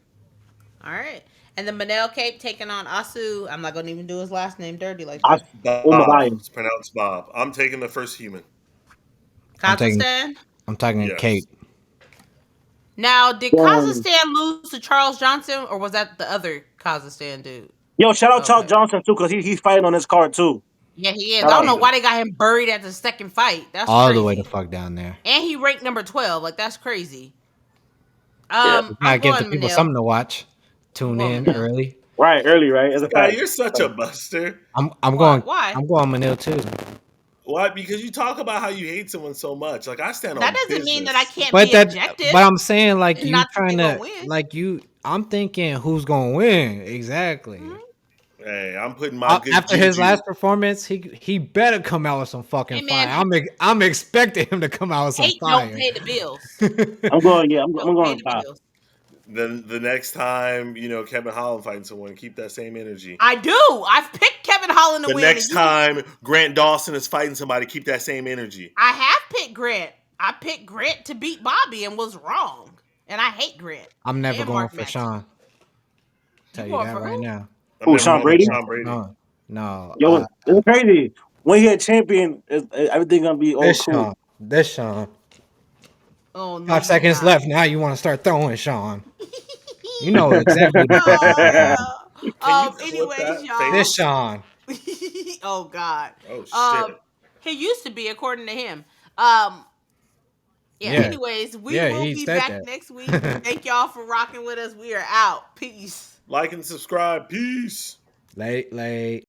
Speaker 2: All right. And the Manel Cape taking on Asu. I'm not going to even do his last name dirty like
Speaker 1: I
Speaker 2: that.
Speaker 4: Bob. It's pronounced Bob. I'm taking the first human.
Speaker 3: I'm taking
Speaker 4: Yes.
Speaker 3: KAPE.
Speaker 2: Now, did
Speaker 1: Um,
Speaker 2: Kazakhstan lose to Charles Johnson, or was that the other Kazakhstan dude?
Speaker 1: Yo, shout out Charles
Speaker 2: Okay.
Speaker 1: Johnson too, because he's fighting on this card too.
Speaker 2: Yeah, he is.
Speaker 1: Shout
Speaker 2: I don't
Speaker 1: out.
Speaker 2: know why they got him buried at the second fight. That's
Speaker 3: All
Speaker 2: crazy.
Speaker 3: the way the fuck down there.
Speaker 2: And he ranked number 12. Like, that's crazy.
Speaker 1: Yeah.
Speaker 3: Gotta
Speaker 2: I'm
Speaker 3: give
Speaker 2: going
Speaker 3: the people
Speaker 2: Manel.
Speaker 3: something to watch. Tune
Speaker 2: I'm
Speaker 3: in
Speaker 2: going Manel.
Speaker 3: early.
Speaker 1: Right, early, right? It's a
Speaker 4: Guy,
Speaker 1: fact.
Speaker 4: you're such a buster.
Speaker 3: I'm
Speaker 2: Why?
Speaker 3: going.
Speaker 2: Why?
Speaker 3: I'm going Manil too.
Speaker 4: Why? Because you talk about how you hate someone so much. Like I stand
Speaker 2: That
Speaker 4: on
Speaker 2: doesn't
Speaker 4: business.
Speaker 2: mean that I can't
Speaker 3: But
Speaker 2: be objective.
Speaker 3: but I'm saying like
Speaker 2: and
Speaker 3: you
Speaker 2: not
Speaker 3: trying
Speaker 2: think
Speaker 3: to
Speaker 2: they're gonna win.
Speaker 3: like you. I'm thinking who's gonna win exactly.
Speaker 2: Mhm.
Speaker 4: Hey, I'm putting my good
Speaker 3: After his
Speaker 4: juju.
Speaker 3: last performance, he better come out with some fucking
Speaker 2: Hey, man,
Speaker 3: fire. I'm expecting him to come out with some
Speaker 2: hate
Speaker 3: fire.
Speaker 2: don't pay the bills.
Speaker 1: I'm going. Yeah, I'm
Speaker 2: Don't pay
Speaker 1: going.
Speaker 2: the bills.
Speaker 4: Then the next time, Kevin Holland fighting someone, keep that same energy.
Speaker 2: I do. I've picked Kevin Holland to
Speaker 4: The
Speaker 2: win.
Speaker 4: next time Grant Dawson is fighting somebody, keep that same energy.
Speaker 2: I have picked Grant. I picked Grant to beat Bobby and was wrong. And I hate Grant.
Speaker 3: I'm never
Speaker 2: And
Speaker 3: going
Speaker 2: Mark
Speaker 3: for
Speaker 2: Madsen.
Speaker 3: Sean. Tell you
Speaker 2: going
Speaker 3: that
Speaker 2: for
Speaker 3: right
Speaker 2: who?
Speaker 3: now.
Speaker 4: I'm
Speaker 1: Who,
Speaker 4: never
Speaker 1: Sean
Speaker 4: going
Speaker 1: Brady?
Speaker 4: with Sean Brady.
Speaker 3: No.
Speaker 1: Yo, it's crazy. When he a champion, everything gonna be all
Speaker 3: This
Speaker 1: cool.
Speaker 3: Sean. This Sean.
Speaker 2: Oh, no.
Speaker 3: 5
Speaker 2: he's
Speaker 3: seconds
Speaker 2: not.
Speaker 3: left. Now you want to start throwing Sean. You know exactly what the fuck is going on.
Speaker 4: Can you clip
Speaker 2: Anyways,
Speaker 4: that
Speaker 2: y'all.
Speaker 3: This Sean.
Speaker 2: Oh, God.
Speaker 4: Oh shit.
Speaker 2: He used to be, according to him.
Speaker 3: Yeah.
Speaker 2: Anyways, we will
Speaker 3: he
Speaker 2: be
Speaker 3: said
Speaker 2: back
Speaker 3: that.
Speaker 2: next week. Thank y'all for rocking with us. We are out. Peace.
Speaker 4: Like and subscribe. Peace.
Speaker 3: Late.